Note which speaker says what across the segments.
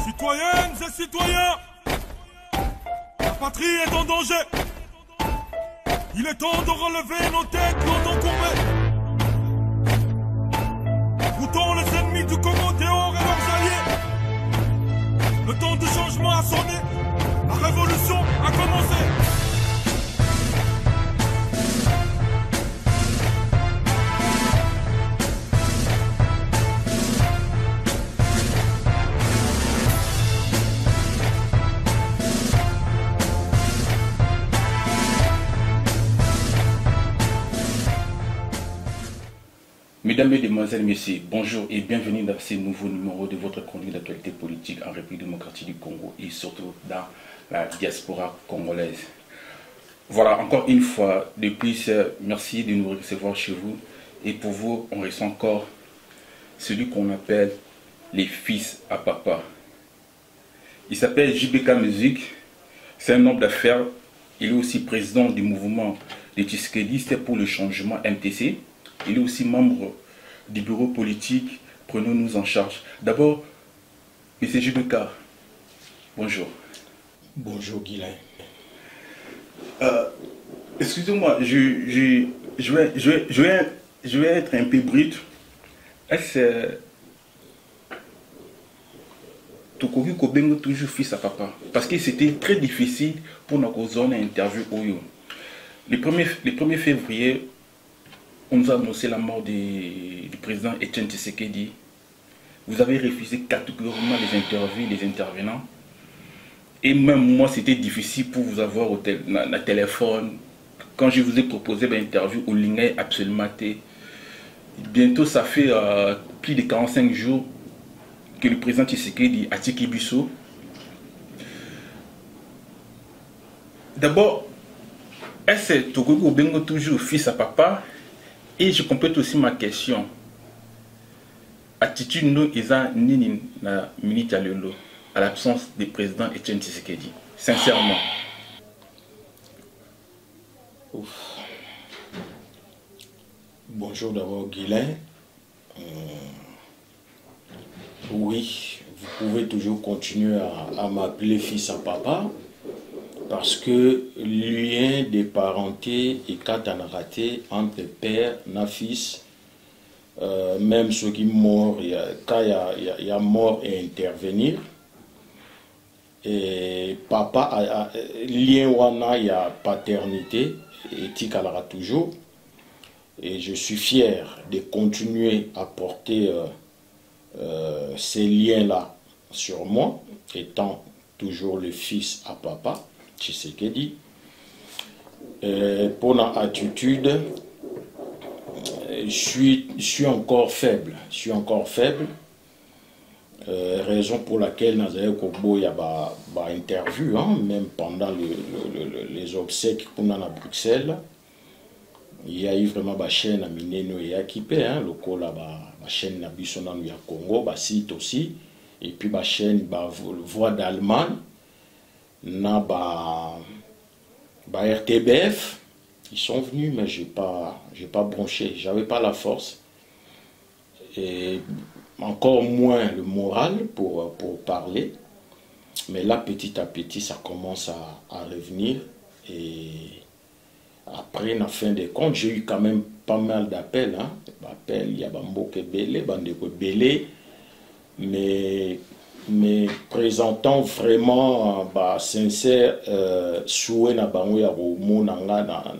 Speaker 1: Citoyennes et citoyens, la patrie est en danger. Il est temps de relever nos têtes longtemps courbées. Goûtons les ennemis du Congo Théor et leurs alliés. Le temps du changement a sonné. La révolution a commencé.
Speaker 2: Mesdames, Mesdemoiselles, Messieurs, bonjour et bienvenue dans ce nouveau numéro de votre chronique d'actualité politique en République démocratique du Congo et surtout dans la diaspora congolaise. Voilà, encore une fois de plus, merci de nous recevoir chez vous. Et pour vous, on reste encore celui qu'on appelle les fils à papa. Il s'appelle JBK Musique, c'est un homme d'affaires. Il est aussi président du mouvement des Tshisekedi pour le changement MTC. Il est aussi membre du bureau politique Prenons-nous en charge. D'abord, M. JBK, bonjour.
Speaker 3: Bonjour Guilain.
Speaker 2: Excusez-moi, je vais être un peu brut. Est-ce Tokoki Kobengo toujours fils à papa? Parce que c'était très difficile pour nous zones interview. Le 1er février, on nous a annoncé la mort du président Etienne Tshisekedi. Vous avez refusé catégoriquement les interviews, les intervenants. Et même moi, c'était difficile pour vous avoir au téléphone. Quand je vous ai proposé l'interview, au ligne absolument. Bientôt, ça fait plus de 45 jours que le président Tshisekedi a Tiki Bisso. D'abord, est-ce que Togogo Bengo toujours fils à papa? Et je complète aussi ma question. Attitude nous isa nini na minute à lelo à l'absence du président Etienne Tshisekedi. Sincèrement.
Speaker 3: Ouf. Bonjour d'abord Guilain. Oui, vous pouvez toujours continuer à m'appeler fils à papa. Parce que lien de parenté et quand on a raté entre père et fils, même ceux qui morts, quand il y a mort et intervenir, et papa, lien wana, il y a paternité, éthique à la toujours, et je suis fier de continuer à porter ces liens-là sur moi, étant toujours le fils à papa. Tshisekedi. Pour la attitude, je suis encore faible. Raison pour laquelle Nazaire Kobo y a une interview, même pendant les obsèques qu'on a à Bruxelles. Il y a eu vraiment une chaîne à Mineno et à Kipé, le col la chaîne à Bissona à Congo, un site aussi, et puis la chaîne Voix d'Allemagne. Na RTBF, ils sont venus, mais j'ai pas branché, j'avais pas la force et encore moins le moral pour parler. Mais là, petit à petit, ça commence à revenir. Et après, la fin des comptes, j'ai eu quand même pas mal d'appels. Il y a Bamboke Belé, Bandeko Belé, mais présentant vraiment sincère souhait na bango ya komonanga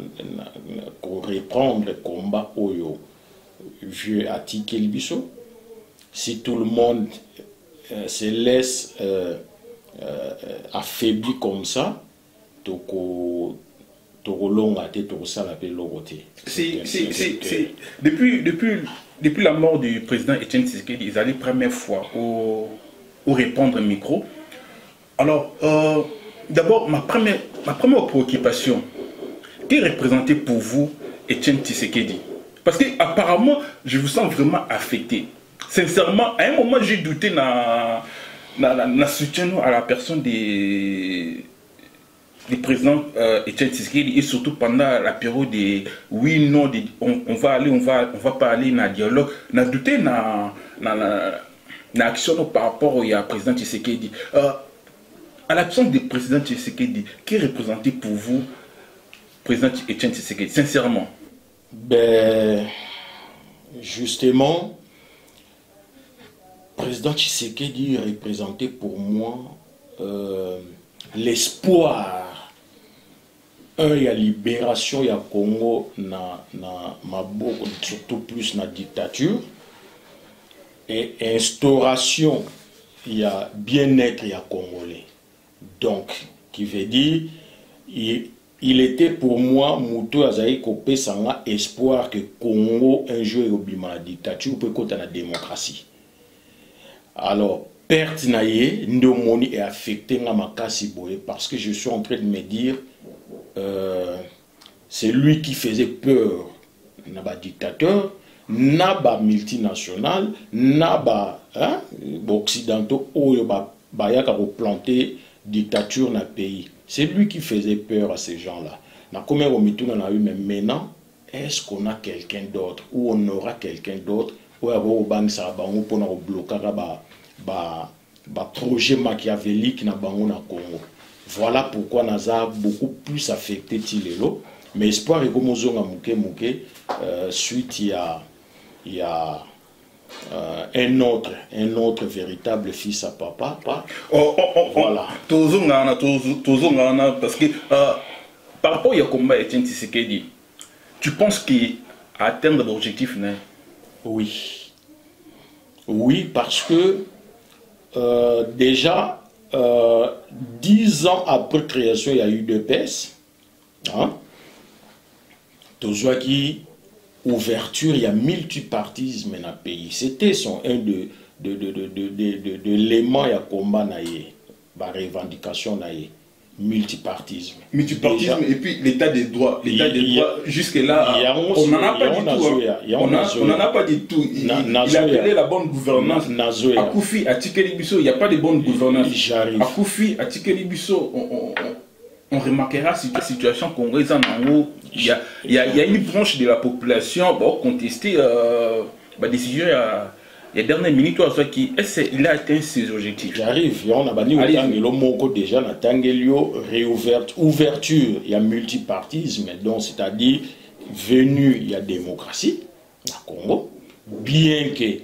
Speaker 3: pour reprendre le combat oyo vieux Atiki Bisso. Si tout le monde se laisse affaibli comme ça, toko longa te toko sala pe logoté.
Speaker 2: Depuis la mort du président Etienne Tshisekedi, ils allaient première fois au répondre au micro. Alors, d'abord, ma première préoccupation, qu'est représenté pour vous Etienne Tshisekedi? Parce que apparemment, je vous sens vraiment affecté. Sincèrement, à un moment, j'ai douté na soutien à la personne du président Etienne Tshisekedi et surtout pendant la période de oui, non, on va pas aller dans le dialogue. On a douté l'action par rapport au président Tshisekedi. À l'absence du président Tshisekedi, qui représentait pour vous président Etienne Tshisekedi, sincèrement?
Speaker 3: Ben, justement, président Tshisekedi représentait pour moi l'espoir. Il y a libération, il y a Congo, surtout plus dans la dictature. Et instauration, il y a bien-être, il y a Congolais. Donc, qui veut dire, il était pour moi, Moutou Azaï Kopé Sanga, espoir que Congo, un jour, il y a la dictature, peut côté la démocratie. Alors, perte naïe, Ndomoni est affecté dans ma casse parce que je suis en train de me dire, c'est lui qui faisait peur dans le dictateur, naba multinational, naba occidentaux, bayaka replanter dictature dans le pays. C'est lui qui faisait peur à ces gens-là. Mais maintenant, est-ce qu'on a quelqu'un d'autre ou on aura quelqu'un d'autre ou on pour bloquer le projet machiavélique dans le Congo? Voilà pourquoi nous avons beaucoup plus affecté Tilelo. Mais espoir est comme suite il y a un autre véritable fils à papa.
Speaker 2: Voilà. Parce que par rapport au combat Etienne Tshisekedi, tu penses qu'il a atteint l'objectif?
Speaker 3: Oui. Oui, parce que déjà, 10 ans après création, il y a eu deux PES. Hein? Qui ouverture, il y a multipartisme dans le pays. C'était un de l'élément il y a combat la revendication multipartisme.
Speaker 2: Multipartisme déjà, et puis l'état des droits. L'état des droits, jusque-là, on n'en a pas du tout. On n'en a pas du tout. Il a appelé la bonne gouvernance. À Koufi, à Tikelibiso, il n'y a pas de bonne gouvernance. À Koufi, à Tikelibiso, on remarquera la situation congolaise en haut. Il y a une branche de la population pour contester la décision il y a dernière minute qui il a atteint ses objectifs.
Speaker 3: J'arrive, on a banni déjà ouverture, il y a multipartisme, donc c'est-à-dire venu il y a démocratie au Congo, bien que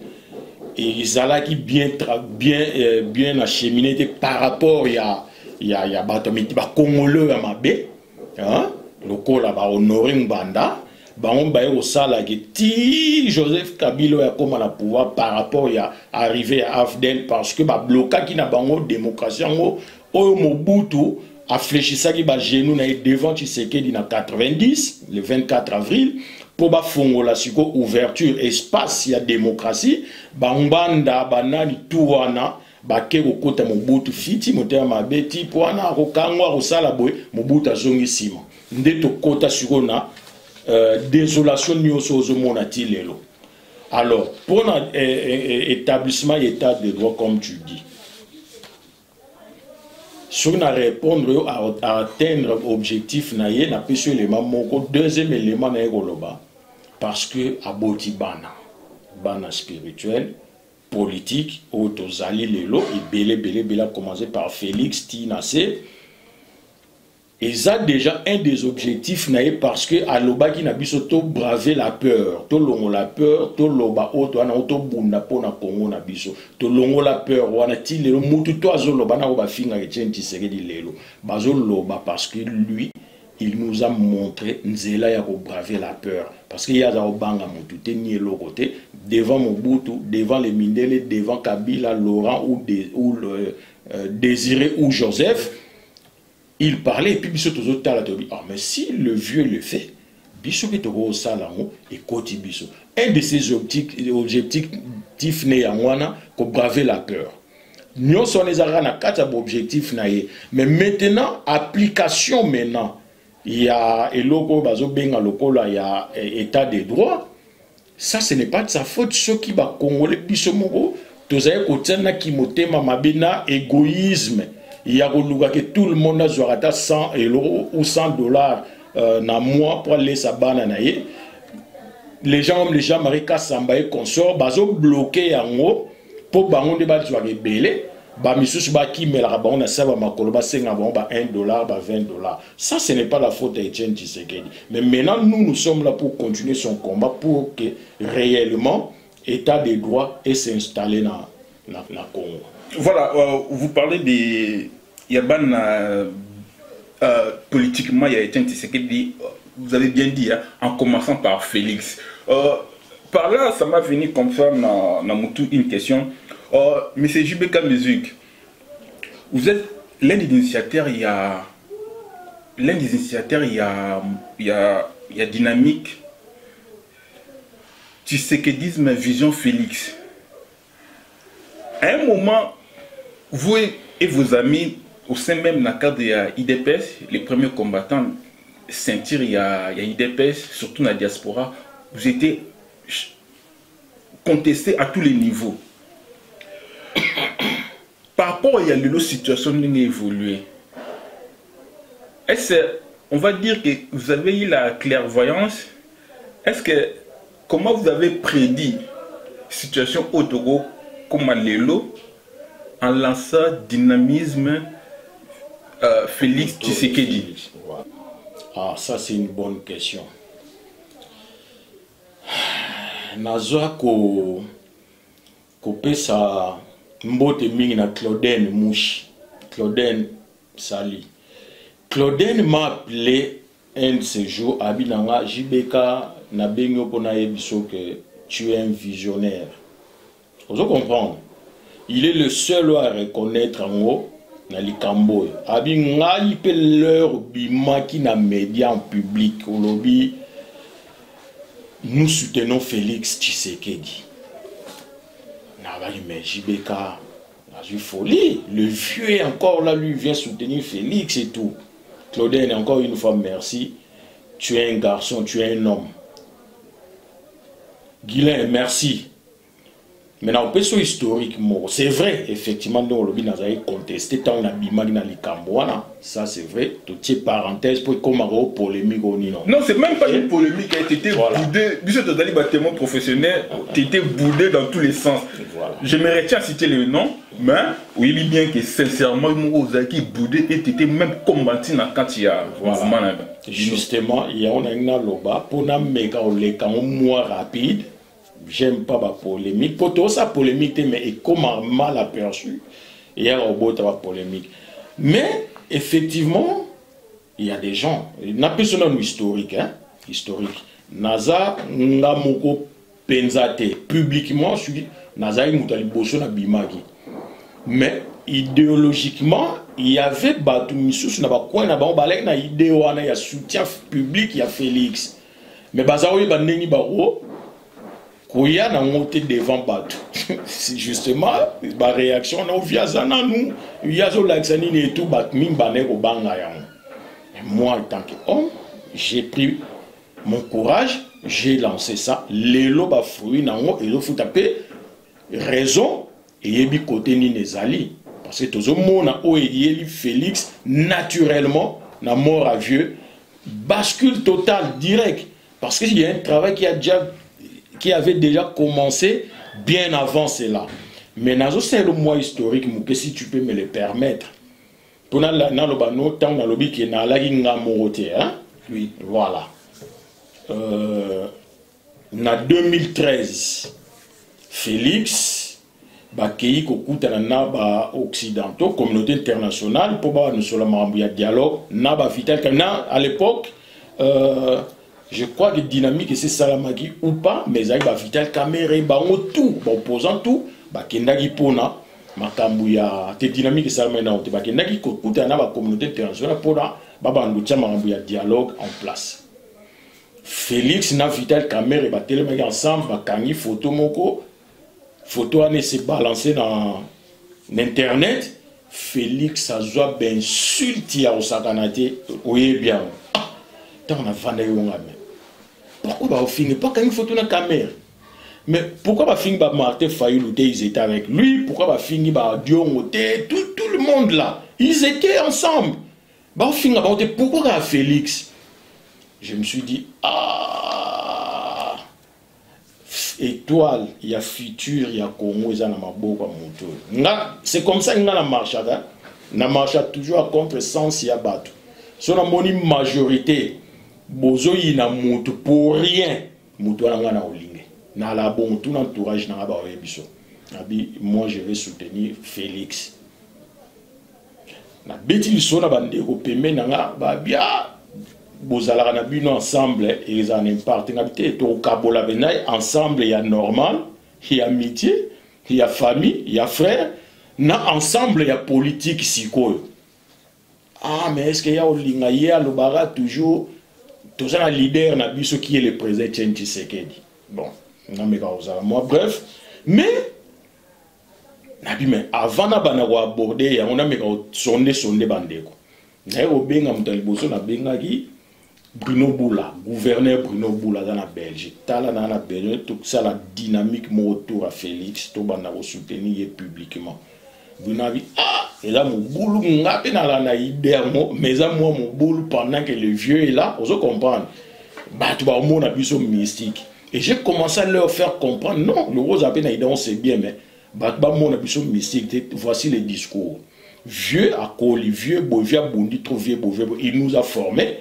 Speaker 3: ils allaient bien acheminé par rapport il y a Congolais à Mabé, hein, le col là honoré Mbanda. On va au salaire qui Joseph Kabila a comme la pouvoir par rapport à arriver à Afden parce que ba bloqué qui n'a pas de démocratie au Mobutu a fléchi ça qui ba genou devant Tshisekedi na 90 le 24 avril pour ba fongola siko ouverture espace ya démocratie ba mbanda banani tuwana ba ke kokota Mobutu fiti motema mabeti poana ko kangwa ko sala boy Mobutu azongi sima ndeto kota siko na désolation lelo. Alors, pour l'établissement état de droit, comme tu dis, si on a répondre à atteindre l'objectif, deuxième élément, parce que aboti bana spirituel, politique, autozali lelo, et belé a commencé par Félix Tinasé. Et ça déjà un des objectifs parce que à l'oba qui n'a biso to braver la peur, to longo la peur, to loba auto ana auto bunda pona Congo na biso, to longo la peur wana ti lelo mutu to azoloba na oba finga Etienne Tshisekedi lelo. Bazo loba parce que lui il nous a montré nzela ya ko braver la peur parce qu'il y a za obanga mutu te ni lo côté devant Mobutu, devant les Mindele, devant Kabila, Laurent ou Désiré ou Joseph. Il parlait et puis Bissot aux mais si le vieux le fait, Bissot est au salon et côté Bissot. Un de ses objectifs n'est en wana qu'on braver la peur. Nous sommes les arana quatre objectifs naïe. Mais maintenant, application maintenant, il y a et logo bazo benga lokola il y a état des droits. Ça ce n'est pas de sa faute ceux qui va congolais Bissot moko, tozaye kotena ki motema mabina égoïsme. Il y a que tout le monde a 100 € ou 100 $ dans mois pour aller sa bananaye. Les gens Marie Kassamba et consorts, bazo bloqué en haut pour bango de ba tu vas belé ba misusu ba ki melaka bango na saba makolo ba senga bango ba $1 ba $20. Ça ce n'est pas la faute d'Etienne Tshisekedi. Mais maintenant nous sommes là pour continuer son combat pour que réellement état de droit et s'installer dans Congo.
Speaker 2: Voilà, vous parlez des Yaban politiquement, il y a Etienne Tshisekedi, vous avez bien dit, hein, en commençant par Félix. Par là, ça m'a venu comme ça, une question. Monsieur Jibeka Mezuk, vous êtes l'un des initiateurs, il y a dynamique, Tshisekedisme, vision Félix. À un moment, vous et vos amis, au sein même de la cadre de l'IDPS, les premiers combattants, sentir il y a IDPS, surtout dans la diaspora, vous étiez contestés à tous les niveaux. Par rapport à la situation qui a évolué, est-ce on va dire que vous avez eu la clairvoyance? Est-ce que, comment vous avez prédit la situation au Togo comme à Lelo en lançant dynamisme Félix Tshisekedi?
Speaker 3: Ah, ça c'est une bonne question. Nazoa ko pesa mbote mingi na Claudine Mouchi. Claudine Sali. Claudine m'a appelé un de ces jours à Binanga Jibeka na bengo pona yebiso que tu es un visionnaire. Vous comprenez? Il est le seul à reconnaître en haut na likambo. Abi ngai pe leur bimaki na média en public au lobby. Nous soutenons Félix Tshisekedi. Mais Jibeka a eu folie. Le vieux est encore là, lui vient soutenir Félix et tout. Claudine, encore une fois, merci. Tu es un garçon, tu es un homme. Guilain, merci. Maintenant, on peut sur historique, c'est vrai, effectivement, nous, on a contesté tant on a bimagi dans les Cambouana. Ça, c'est vrai. Toutes ces parenthèses pour comme un polémique au Nino.
Speaker 2: Non, c'est même pas une polémique. Tu étais boudé. Du fait de Dali bâtiment professionnel, tu étais boudé dans tous les sens. Voilà. Je me retiens à citer le nom, mais oui, il est bien que sincèrement, Ozaki boudé et tu étais même combattu quand il y a mouvement.
Speaker 3: Justement, il y a un loba pour un méga moins rapide. J'aime pas la polémique. Pour tout ça, polémique, mais comment mal aperçu. Il y a un robot à polémique. Mais, effectivement, il y a des gens. Il n'y a pas seulement historique. Hein? Historique. Naza, Ngamoko Penzate. Publiquement, je suis Naza, Moutali Bosso, Nabimagi. Mais, idéologiquement, il y avait Batumissou, il y a une idée, il y a soutien public, il y a Félix. Mais, Bazaoui, Bandeni Baro, il y a un monté devant Batou. C'est justement la réaction. Il y a et tout, moi, en tant qu'homme, j'ai pris mon courage, j'ai lancé ça. Les lots fruits, et il faut taper raison, et il y a côté Ninezali. Parce que tout le monde a Félix, naturellement, na mort à vieux, bascule totale, direct. Parce qu'il y a un travail qui avait déjà commencé bien avant cela. Mais c'est le mois historique, si tu peux me le permettre. Pour nous, oui, voilà. En 2013, Félix, Bakei Kokuta occidentaux, communauté internationale, pour nous sur le dialogue, à l'époque, je crois que dynamique c'est Salamagi ou pas, mais il y a Vital Kamere, tout, opposant tout, Kendagi Pona, Makambuya, te dynamique Salamana, Kendagi Kokuta, la communauté internationale, Pona, Babandoucha, Makambuya, dialogue en place. Félix, na Vital Kamere, Batelemagi ensemble, Bakani, photo moko, photo année s'est balancé dans l'internet. Félix, ça doit bien insulter au Sakanate, oui, bien. On a vendu pourquoi on finit pas quand il faut une caméra? Mais pourquoi on finit par Martin Fayulu, ils étaient avec lui? Pourquoi on finit par Dion, tout le monde là? Ils étaient ensemble. On finit par pourquoi Félix? Je me suis dit, ah, étoile, il y a futur, il y a Congo, il y a Namaboko. C'est comme ça que nous marche. Nous marche toujours à contre-sens, il y a battu. Si on a une majorité, bozo y na mutu pour rien, mutu na ngana olinge. Na la bon tout l'entourage na ba oyebiso. Abi moi je vais soutenir Félix. Na beti liso na bande ko peme na nga ba bia bozala na bino ensemble et ils en impartent ngabité to kabola benai ensemble il y a normal, il y a amitié, il y a famille, il y a frère, na ensemble il y a politique sikoyo. Ah mais est-ce qu'il y a olinga ya lobara toujours tout ça, un leader n'a vu ce qui est le président Tshisekedi. Bon, moi bref, mais avant d'aborder, on a sondé bandeko. Bruno Boula, gouverneur Bruno Boula dans la Belgique. Tala dans la Belgique, tout ça la dynamique mon retour à Félix, tout banda soutenir publiquement. Vous n'avez et là mon boulot ngape na la naïder mais ça moi mon boulot pendant que le vieux est là, vous comprenez. Bah tu vas au monde abuso mystique. Et j'ai commencé à leur faire comprendre non, le rose à peine naïder on sait bien mais bah mon abuso mystique, voici les discours. Vieux à Coli, vieux Bovia Bondi, trop vieux Bovia, il nous a formés.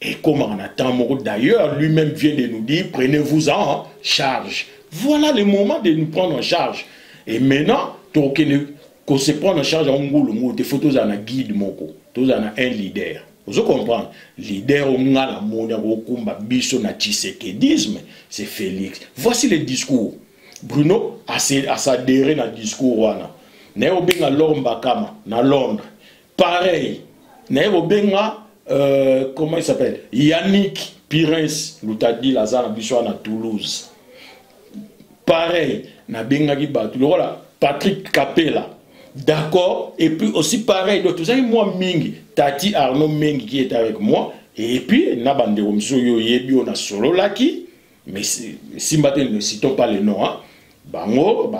Speaker 3: Et comme on attend d'ailleurs, lui-même vient de nous dire prenez-vous en charge. Voilà le moment de nous prendre en charge. Et maintenant, qu'on se prend en charge en Ngolo, il faut tous un guide, tous un leader. Vous comprenez? Leader, on a la monnaie, on a le tshisekedisme, c'est Félix. Voici le discours. Bruno a s'adhéré dans le discours. Néobenga Lombakama, dans Londres. Pareil. Néobenga, comment il s'appelle? Yannick Pires, nous t'a dit Lazare à Toulouse. Pareil. Nabenga Gibatu. Voilà. Patrick Capella. D'accord. Et puis aussi pareil. Donc, vous avez moi Mingi. Tati Arnaud Mingi qui est avec moi. Et puis, Nabande Romsoyo Yebi, on a solo Laki. Mais si maintenant ne citons pas les noms, hein. Bango,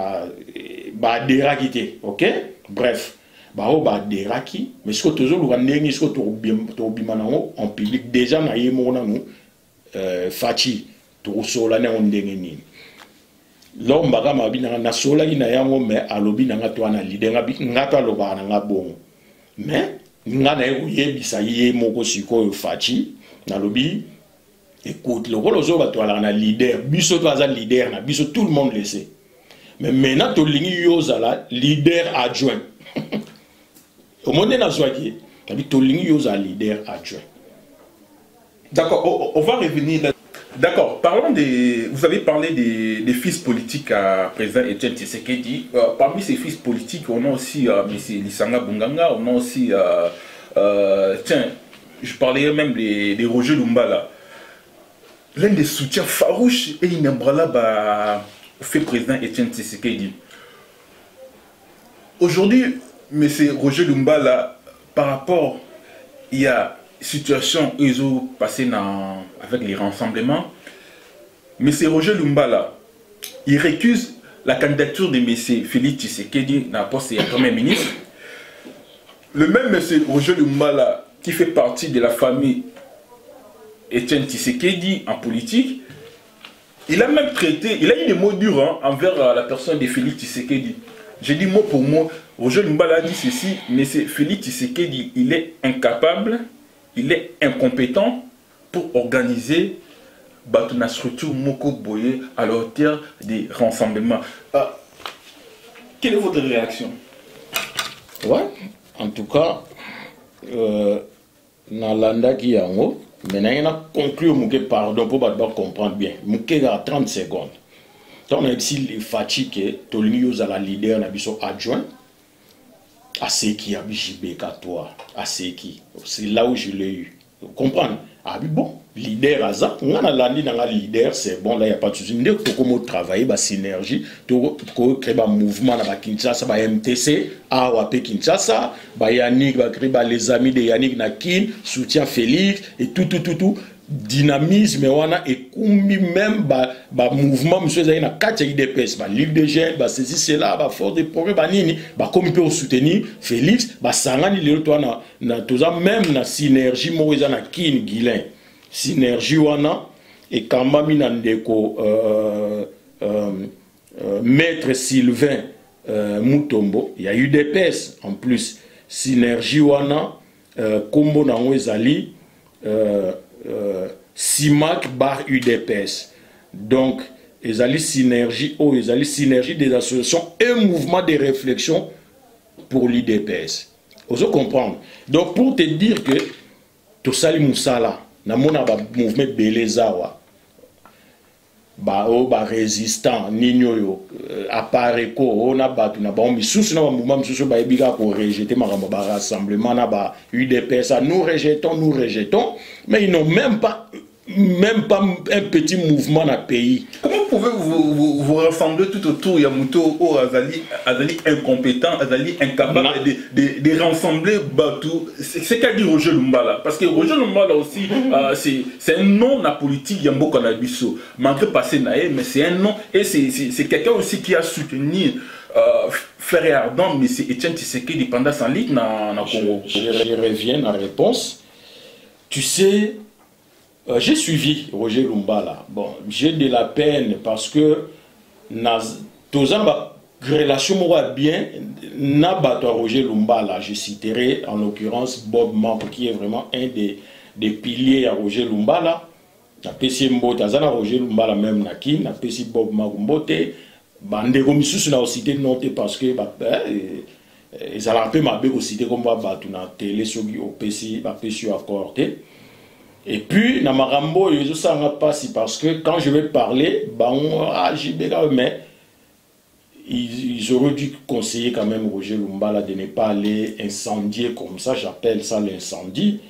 Speaker 3: bah, dérakité. Ok? Bref. Bah, déraki. Mais ce que tu as ce que tu as en public, déjà, na yemona nous, Fachi, tu solane on dengeni. L'homme baga mabina na sola ina yango mais alobi na ngato na leader ngato aloba na ngabongo mais ngana yebisa ye moko siko Fachi na lobi écoute le rôle zo bato ala na leader biso to aza leader na biso tout le monde le sait mais maintenant to lingi yozala leader adjoint au monde na zoaki tabi to lingi yoza leader adjoint.
Speaker 2: D'accord, on va revenir là. D'accord, parlons des... Vous avez parlé des fils politiques à président Etienne Tshisekedi. Parmi ces fils politiques, on a aussi M. Lisanga Bunganga, on a aussi... tiens, je parlais même des Roger Lumbala. L'un des soutiens farouches et inébranlables fait président Etienne Tshisekedi. Aujourd'hui, M. Roger Lumbala, par rapport, il y a situation où ils ont passé avec les rassemblements. M. Roger Lumbala, il récuse la candidature de M. Félix Tshisekedi dans la poste de Premier ministre. Le même M. Roger Lumbala, qui fait partie de la famille Etienne Tshisekedi en politique, il a même traité, il a eu des mots durs envers la personne de Félix Tshisekedi. J'ai dit mot pour mot, Roger Lumbala a dit ceci, M. Félix Tshisekedi, il est incapable, il est incompétent pour organiser la structure Moko Boye à la hauteur des rassemblements. Quelle est votre réaction?
Speaker 3: Ouais, en tout cas, Nalanda qui est en haut, maintenant il a conclu Mouké, pardon pour comprendre bien. Mouké a 30 secondes. Donc, on a ici les fatigues, Tolini à la leader, on a vu son adjoint. À ce qui a toi, à ce qui, c'est là où je l'ai eu. Vous comprenez? Ah bon, leader à ça, on a landé dans la leader, c'est bon, là il n'y a pas de souci. Dès que tu commences à travailler, bah synergie, tu crées un mouvement dans Kinshasa, bah MTC, AWP Kinshasa, bah Yannick, bah créer les amis de Yannick Nakin, soutien Félix, et tout. Dynamisme et kumbi même ba mouvement monsieur Zaina 4 IDPS ba Ligue des jeunes ba ceci cela ba force de progrès ba nini ba comme peut soutenir Félix ba sangani le toi na toza même na synergie moza na kin Guilin synergie wana et kamba mina ndeko Maître Sylvain Mutombo, il y a eu des UDPS en plus. Synergie wana, Kombo Nango Ezali, Simak bar UDPS. Donc, Ezali synergie, Ezali synergie des associations et mouvement de réflexion pour l'UDPS. Vous comprenez? Donc, pour te dire que tout ça, Moussala, na mona ba mouvement Belezawa, ba résistant, nino yo, apareko, on a battu na ba misusu na ba mouvement misusu ba ebiga ko rejeter maramba ba rassemblement na ba UDPS. Nous rejetons, mais ils n'ont même pas un petit mouvement dans le pays.
Speaker 2: Comment pouvez-vous vous rassembler tout autour Yamuto ou Azali incompétent, Azali incapable de rassembler Batou? C'est qu'a dit Roger Lumbala? Parce que Roger Lumbala aussi, c'est un nom na politique Yambo Kanabiso. Malgré passer naé, mais c'est un nom et c'est quelqu'un aussi qui a soutenu Frère Ardent, mais c'est Etienne Tshisekedi pendant sa ligue na Congo.
Speaker 3: Je reviens à la réponse. Tu sais, j'ai suivi Roger Lumbala. Bon, j'ai de la peine parce que Tozamba relation bien n'a pas Roger Lumbala. Je citerai en l'occurrence Bob Mampo qui est vraiment un des piliers à Roger Lumbala. Na pesi Mbota, zana Roger Lumbala même naki, na pesi Bob Mambote, bande komisus na cité noté parce que ils allaient un peu m'abbé cité comme ba tu na télé sur au pesi ba pesi accordé. Et puis, na marambo, ils ne pas si parce que quand je vais parler, mais ils auraient dû conseiller quand même Roger Lumbala de ne pas aller incendier comme ça, j'appelle ça l'incendie,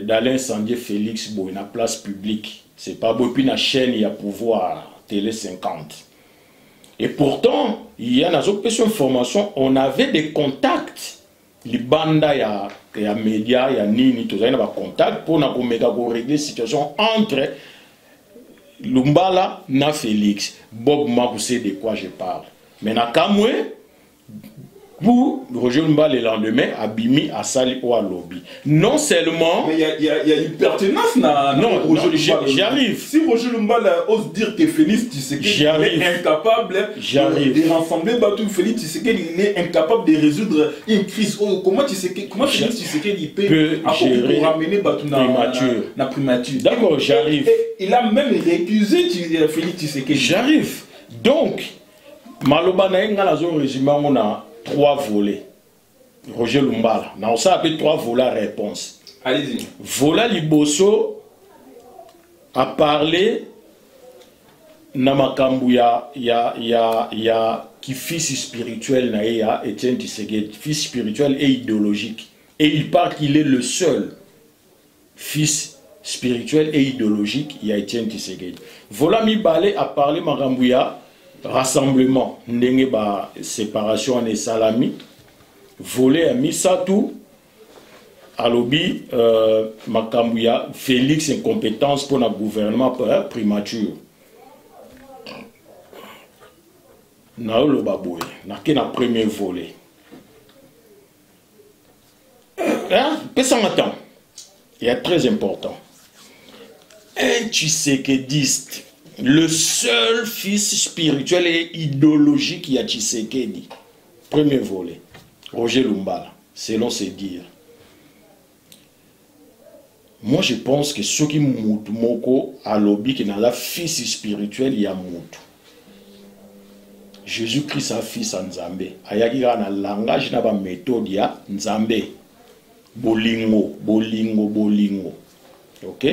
Speaker 3: d'aller incendier Félix Boy, na place publique. C'est pas beau, puis na chaîne, il y a pouvoir, Télé 50. Et pourtant, il y a une autre information, on avait des contacts. Les bandes, il y a médias, il y a nini, tout ça, il y a des contacts pour régler la situation entre Lumbala et Félix. Bob Makou sait de quoi je parle. Mais na Kamwe, pour Roger Lumbala le lendemain, Abimi a sali ou à lobby. Non seulement.
Speaker 2: Mais il y a une pertinence dans Roger Lumbala.
Speaker 3: J'y arrive.
Speaker 2: Si Roger Lumbala ose dire que Félix Tshisekedi est incapable de rassembler Batou, Félix Tshisekedi il est incapable de résoudre une crise. Comment Félix Tshisekedi peut ramener Batou dans primature?
Speaker 3: D'accord, j'arrive.
Speaker 2: Il a même récusé Félix Tshisekedi.
Speaker 3: J'arrive. Donc, Maloba na résumé, on a 3 volets. Roger Lumbala. On s'appelle 3 volets à réponse.
Speaker 2: Allez-y.
Speaker 3: Vola Liboso a parlé Namakambu ya qui fils spirituel na ya Etienne Tshisekedi, fils spirituel et idéologique. Et il parle qu'il est le seul fils spirituel et idéologique, il y a Etienne Tshisekedi. Vola Mibale a parlé Makambuya rassemblement, ndenge ba séparation en salami, volé à Misatou, alobi Makambuya, Félix incompétence pour le gouvernement primature. Naolo Baboy, na premier volet. Qu'est-ce qu'on attend? Il y a très important. Un Tshisekediste, le seul fils spirituel et idéologique qui a Tshisekedi. Premier volet. Roger Lumbala, selon ses dires. Moi, je pense que ceux qui moutent moko à lobby qui n'a la fils spirituel, il y a moutou. Jésus-Christ a fils en Nzambe. Ayaki na langage na ba méthode ya Nzambe. Bolingo. OK?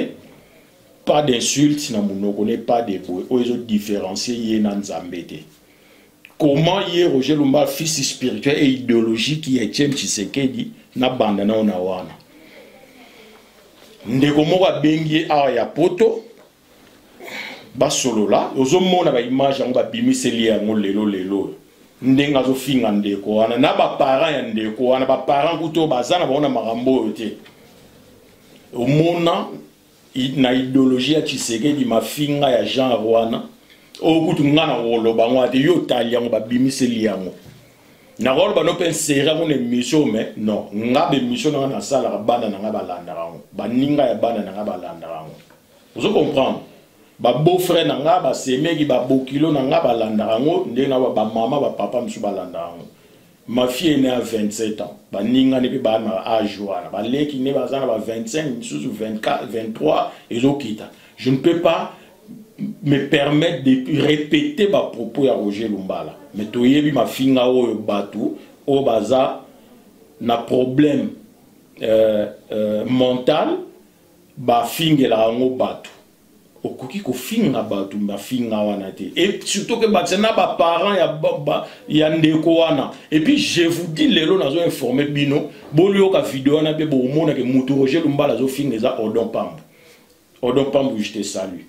Speaker 3: Pas d'insultes, on n'est pas de boy. Ils ont différencié Yéna Nzambete. Comment y Roger Lumbala, fils spirituel et idéologique qui est Etienne Tshisekedi, n'a bandana on a wana. Ndeko moko bengi awa ya poto, ba solo la, ozo mona ba image yango ba bimiseli yango lelo. Ndenga zo finga ndeko wana, na ba parents ya ndeko wana, ba parents kuto bazana ba ona marambo yote. Omona na idéologie ya Tshisekedi mafinga ya Jean wana okutu ngana woloba ngwate yo tali yango babimiseli yango na roloba no pensera ko ne mission mais non ngabe mission na sala bana na ngaba landa rango baninga ya bana na ngaba landa rango vous comprenez ba beau-frère nanga ba semeki ba bokilo nanga ba landarango ndena ba mama ba papa msu ba landarango. Ma fille est née à 27 ans. Ba ninga ne pe ba na âge wana. Ba leki ne ba zana ba 25, msusu 24, 23 ezokita. Je ne peux pas me permettre de répéter ma propos à Roger Lumbala. Mais toyebi ma finga o batu o baza na problème mental ba fingela ngo batu. Okoki ko finga batu ba finga wana te. Et surtout que ba na ba parents ya ndeko wana. Et puis je vous dis lelo nazo informer bino bolio ka vidéo na pe bo mona ke mutu Roger Lumbala zo finga za Odon Pambu. Odon Pambu, je te salue.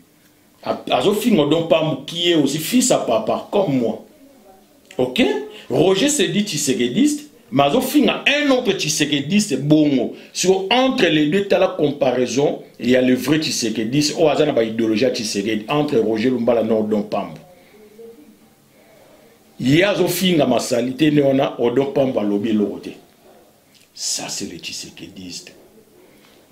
Speaker 3: Azofing Odon Pambu qui est aussi fils à papa comme moi. Ok? Roger se dit tshisekediste, mais Azofing a un autre tshisekediste bongo. Sur entre les deux, tu as la comparaison, il y a le vrai tshisekediste, ou azana ba idéologie tshisekedi entre Roger Lumbala et Odon Pambu. Il y a Azofing a ma salité, néona Odon Pambu a lobby l'autre. Ça c'est le tshisekediste.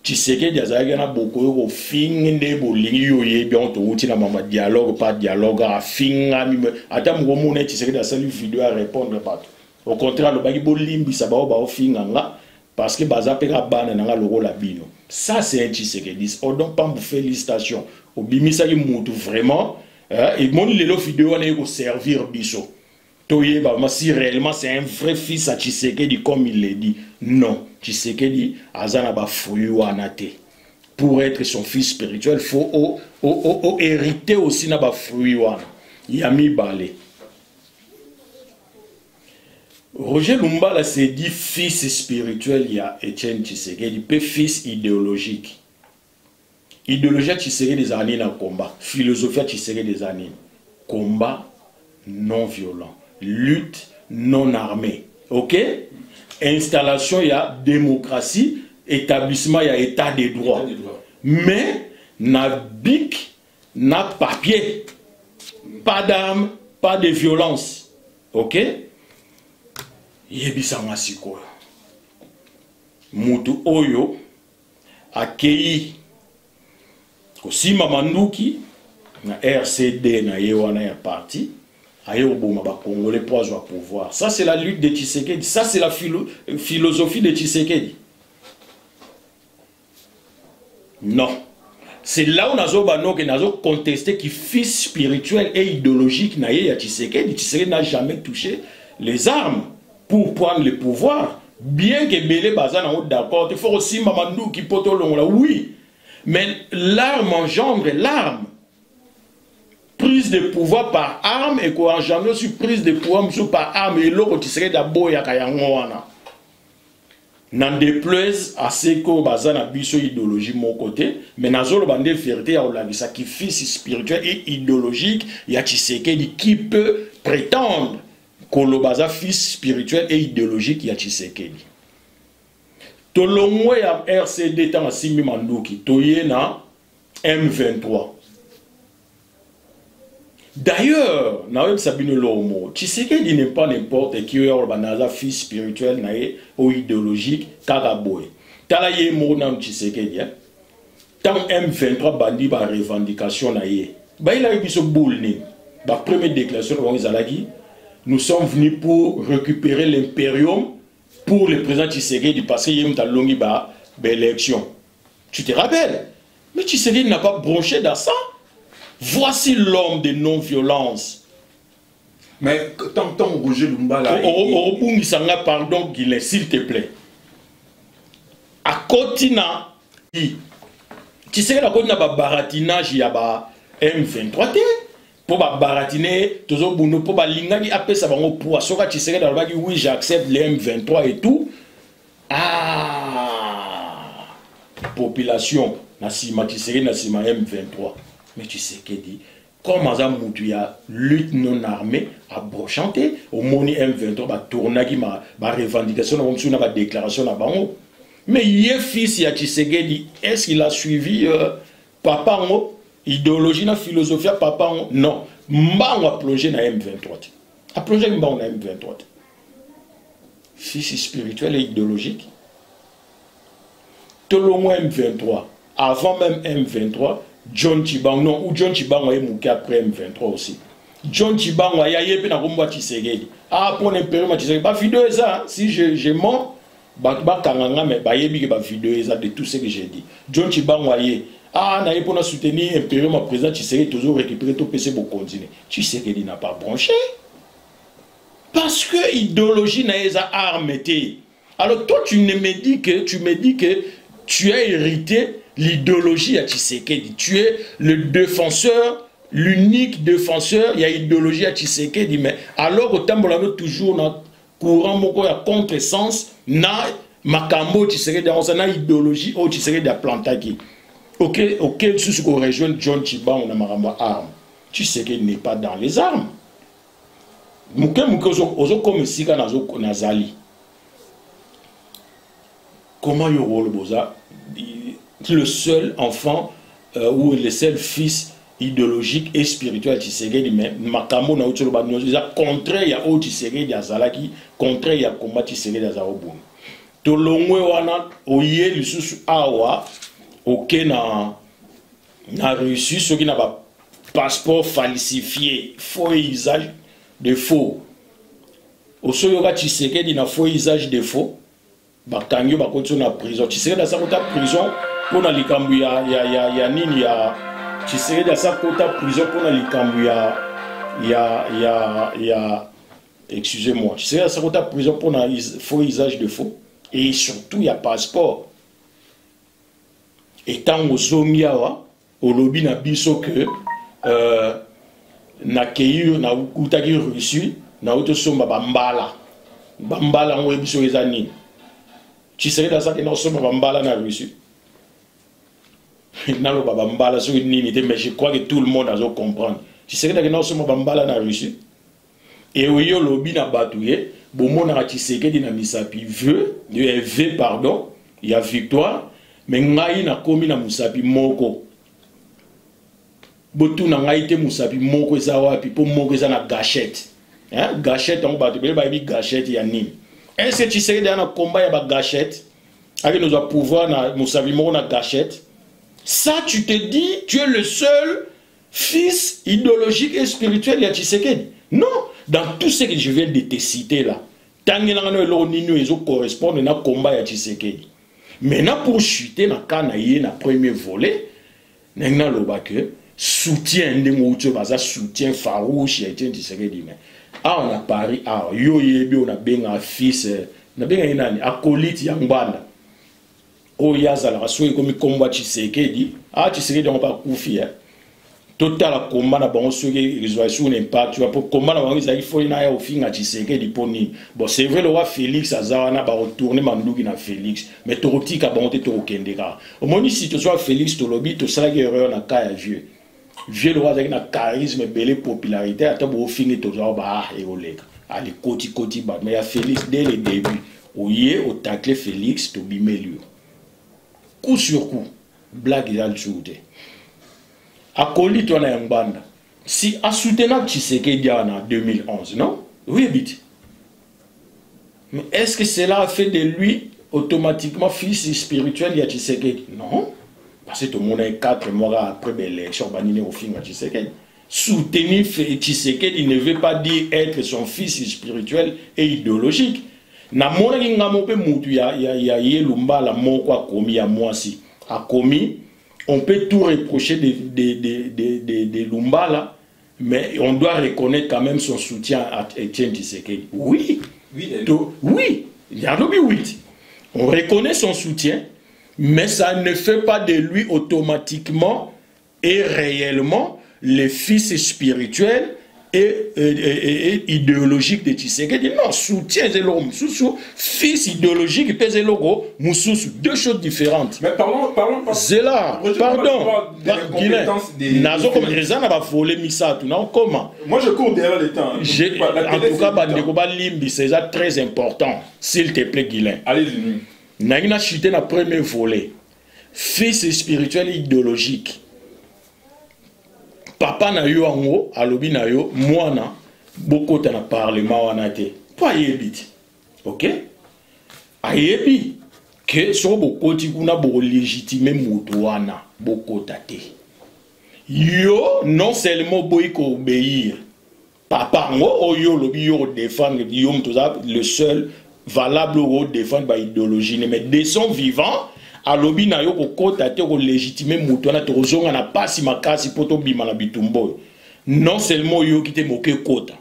Speaker 3: Tshisekedi azalaki na beaucoup ko fingende bolingi yoye bien to uti na mama dialogue pas dialogue a finga mi ata mo mona Tshisekedi asali vidéo à répondre pas. Au contraire le baki bolimbi ça ba finga nga parce que baza peka bana nga loko la bino. Ça c'est un Tshisekedi. Odon Pambu félicitations. Obimisa ki mutu vraiment et mon lelo vidéo na ko servir biso. Toyeba si réellement c'est un vrai fils à Tshisekedi comme il l'a dit. Non. Tshisekedi azana ba fruit wana te. Pour être son fils spirituel, il faut hériter aussi na ba fruit wana. Yami balé. Roger Lumbala s'est dit fils spirituel, il y a Etienne Tshisekedi, peut fils idéologique. Idéologie Tshisekedi des années dans combat. Philosophie Tshisekedi des années. Combat non violent. Lutte non armée. Ok? Installation, il y a démocratie, établissement, il y a état de droit. Mais, na bic, na papier, pas d'armes, pas de violence. Ok? Yebisa masiko. Mutu oyo, akei, kosi mamanduki, na RCD, na yewana ya parti, Congolais pour avoir pouvoir. Ça c'est la lutte de Tshisekedi. Ça c'est la philosophie de Tshisekedi. Non. C'est là où nous avons contesté que fils spirituel et idéologique na Tshisekedi. Tshisekedi n'a jamais touché les armes pour prendre le pouvoir. Bien que Belé Bazan en d'accord. Il faut aussi Mamandou qui poto là. Oui. Mais l'arme engendre l'arme. Prise de pouvoir par arme et quoi engendre sur prise de pouvoir par arme et l'autre qui serait d'abord ya kayangoana. N'en déplaise à ce que bazana biso idéologie mon côté, mais nazolo bande vérité à la sacrifice spirituel et idéologique ya Tshisekedi qui peut prétendre que le baza fils spirituel et idéologique ya Tshisekedi. Tolongwe ya RCD tant Simi Manduki toyena M23. D'ailleurs, Tshisekedi n'est pas n'importe qui est fils spirituel ou idéologique, Kagaboy. Talaye Mona Tshisekedi, tant M23 bandi ba revendication naie. Ba il a eu ce boule ba première déclaration nous sommes venus pour récupérer l'impérium pour le président Tshisekedi parce qu'il y a une longue élection. Tu te rappelles? Mais Tshisekedi n'a pas bronché dans ça. Voici l'homme de non-violence.
Speaker 2: Mais tant Roger Lumbala...
Speaker 3: Pardon, Guilain, s'il te plaît. À Kotina, tu sais que la Kotina a baratinage, il y a M23, pour baratiner, pour balingani, après ça va au poisson, tu sais que oui, j'accepte les M23 et tout. Ah! Population, Nassima, tu sais que Nassima M23. Mais tu sais qu'il dit, comme il y a lutte non armée, à brochanter, au Moni M23, bah tourner ma revendication, ma déclaration à Bango. Mais il est fils de Tshisekedi, est-ce qu'il a suivi papa idéologie, la philosophie papa non. Mba a plongé dans M23. A plongé dans M23. Fils spirituel et idéologique. Tout le moins M23. Avant même M23, John Chibango, non, ou John Chibango est mouké après M23 aussi. John Chibango, il y a yépi na kombo Tshisekedi. Ah, pour l'impérium Tshisekedi, bah vidéo ça, si je mens, bah kanganga, mais bah yébi que bah vidéo ça de tout ce que j'ai dit. John Chibango, ah, na pour soutenir l'impérium président Tshisekedi, toujours récupérer tout PC pour continuer. Tshisekedi n'a pas branché. Parce que l'idéologie n'a pas armée. Alors toi, tu me dis que tu as hérité l'idéologie à Tshisekedi. Tu es le défenseur, l'unique défenseur, il y a l'idéologie à Tshisekedi. Mais alors que tu as toujours dans courant de contre-sens, na makambo Tshisekedi, on a idéologie au Tshisekedi a planté. Ok, si tu rejoins John Chiba, on a maramba arme. Tshisekedi n'est pas dans les armes. Comme si nazali. Comment il y aura le seul enfant ou le seul fils idéologique et spirituel Tshisekedi, mais makambo na utolo ba nyoza contraire ya o Tshisekedi azalaki, contraire ya combat Tshisekedi azarobun. To longwe wana oye lisusu awa oké na Russie ceux qui n'a pas passeport falsifié, faux usage de faux. Au soyoga Tshisekedi na faux usage de faux. Bakanyo bakonso na prison. Tshisekedi da sa prison pour na likambu ya nini ya Tshisekedi da sa prison pour na likambu ya excusez-moi. Tshisekedi da sa prison pour na faux usage de faux et surtout il y a passeport. Et tant aux zomiawa au lobby na biso que na keyu na utaki Russie na auto somba bambala ngwe biso ezani. Tshisekedi ça que nous sommes bambala na Russie. Nalo bambala sur une ligne mais je crois que tout le monde a comprendre. Tshisekedi que nous sommes bambala na Russie. Et oui yo lobby na batouye, bomo na Tshisekedi na misapi veut pardon, il y a victoire, mais ngai na komi na musapi moko. Botu na ngai te musapi moko eza wapi po moko eza na gâchette. Hein, gâchette on batouye ba bi gâchette ya nini. Est-ce que tu sais dans un combat il y a gâchette avec nos pouvoirs na musavimo na gâchette? Ça tu te dis tu es le seul fils idéologique et spirituel de Tshisekedi. Non, dans tout ce que je viens de te citer là, tangela no lo nino ezo correspondre na combat ya Tshisekedi. Maintenant pour chuter na kanaye na premier volet, n'engna loba que soutien ndengo utso baza soutien farouche ya Tshisekedi mais ah on a Paris ah yo yebi on a benga fils na benga inani acolyte ya Ngbanda o yazala rasoyi komi komba Tshisekedi ah Tshisekedi on pas kufia total combat na bango soki résolution n'impact tu vois pour combat na bango il faut na ya ofinga Tshisekedi poni bon c'est vrai le roi Félix azawana ba retourner manduki na Félix mais torotika bango te tokendeka au moins si tu sois Félix to lobby to sala erreur na ka ya vieux le roi avec un charisme belle popularité à tabo fini to ba et olega ali koti ba mais ya Félix dès le début oye au tacle Félix to bimelio coup sur coup blague ya l'joude akoli to na Ngbanda si a soutenu Tshisekedi en 2011 non oui bit mais est-ce que cela a fait de lui automatiquement fils spirituel ya Tshisekedi? Non. Parce que tout le monde est 4 mois après l'élection, au film de Tshisekedi. Soutenir Tshisekedi ne veut pas dire être son fils spirituel et idéologique. Na mona kinga mope mutu ya Yelumba la moko a commis à moi si a commis, on peut tout reprocher de Lumbala, mais on doit reconnaître quand même son soutien à Etienne Tshisekedi. Oui, oui, il y a oui. On reconnaît son soutien. Mais ça ne fait pas de lui automatiquement et réellement le fils spirituel et idéologique de Tshisekedi. Non, soutien c'est l'homme, fils idéologique et c'est logo, deux choses différentes.
Speaker 4: Mais parlons
Speaker 3: Zéla, pardon. Nazo comme les gens n'ont volé Misatou, non comment?
Speaker 4: Moi je cours derrière le temps.
Speaker 3: En tout cas, Bandekoba Limbi, c'est très important. S'il te plaît, Guilain.
Speaker 4: Allez-y.
Speaker 3: N'a chuté dans le premier volet. Fils spirituel et idéologique. Papa na yo ango, alobi na yo, mwana, beaucoup na parlement wanate. Pas yebit. Ok? Ayebi. Que so beaucoup ti kuna bo légitimer mutu wana, beaucoup tate. Yo, non seulement boy ko obéir. Papa, moi, yo, le défendre, le seul valable au défendre par idéologie. Mais de son vivant, à l'obi na yo ko kota te ko légitimer muto na to zonga na pasi makasi poto bima na bitumbo. Non seulement yo qui te moqué kota.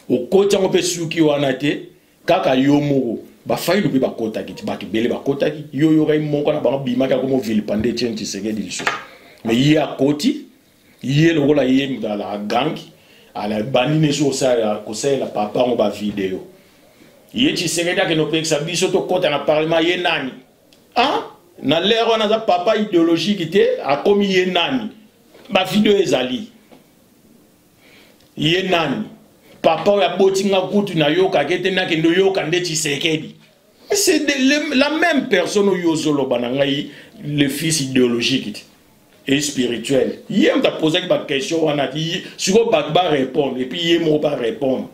Speaker 3: Au kota on peut suki wana te kaka yo moko. Ba fayi lobi ba kota ki ba ki bele ba kota ki yo yo ray monko na ba bima ka comme ville pande tien ti sege dilso. Mais yi a koti, yi le rola yi dans la gang. ala banine so sa ko sa la papa on ba vidéo yeti sekeda ke no peksa biso to kota na parlement ye nani ah na lero na za papa idéologique te a komi ye nani ba vidéo ezali ye nani papa ya botinga kutu na yoka kete na ke ndo yoka ndeti sekedi c'est la même personne yo zolo banangai le fils idéologique et spirituel. Hier, on a posé une question, on a dit, si on va répondre, et puis il ne va pas répondre.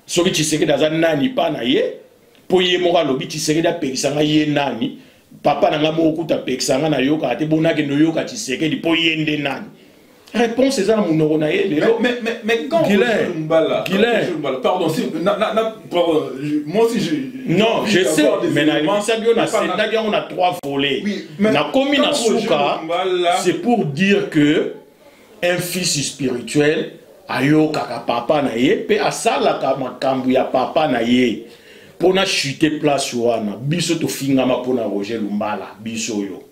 Speaker 3: Ce que tu sais que dans un nani, pas naïe, pour y mora lobby, tu sais que dans Pexanga yé nani, papa n'a pas beaucoup de Pexanga na yoka, te bona que no yoka, tu sais que pour y ende nani. Réponse, c'est ça, mon neuronaïe.
Speaker 4: Mais quand pardon, moi aussi je.
Speaker 3: Non, je sais, mais on a trois volets. La commune à Souka, c'est pour dire que un fils spirituel, ayo kaka papa na ye, pe asala kama kambu ya papa na ye, pour na chuter place wana, biso to fingama pour na Roger Lumbala, biso yo.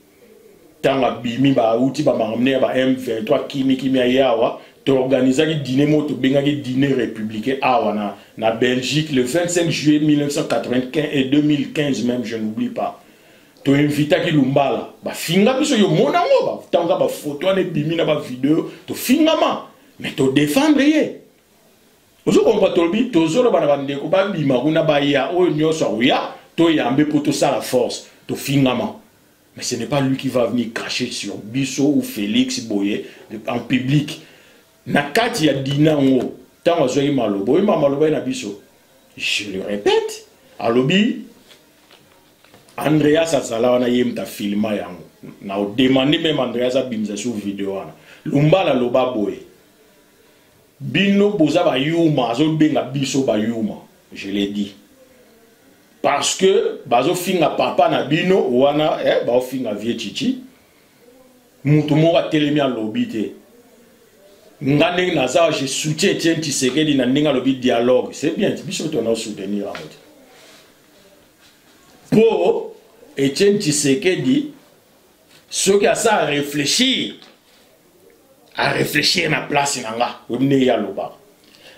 Speaker 3: Tanga bimi ba outi ba mamne ba M23 kimi ayawa to organiser dîner moto bengaki dîner républicain awa na Belgique le 25 juillet 1995 et 2015 même, je n'oublie pas. To invita ki Lumbala ba finga biso yo mona ngo ba tanga ba photo ne bimi na ba vidéo to fingama mais to défendre ye. Ozo kompa tolbi to zolo bana bande ko ba bima kuna ba ya o nyoso ya to yambe poto ça la force to fingama. Mais ce n'est pas lui qui va venir cracher sur Bisso ou Félix Boye en public. Nakati ya dinango, tant à Zoé Malobo, Malobo na Bisso. Je le répète, à lobby, Andrea Sazala wana yemta filma yango. Na demandé même Andrea sa bimza sur vidéo wana. Lumba la loba boye. Bino boza ba yuma, azo benga Bisso ba yuma. Je l'ai dit. Parce que bazo finga papa na bino wana ba finga vie chichi mutu mo ka telemi a lobby te ngane na za je soutiens Etienne Tshisekedi na ndinga lobby dialogue c'est bien biso to na soutenir amote pour Etienne Tshisekedi ce qui a ça à réfléchir na place nanga omne ya loba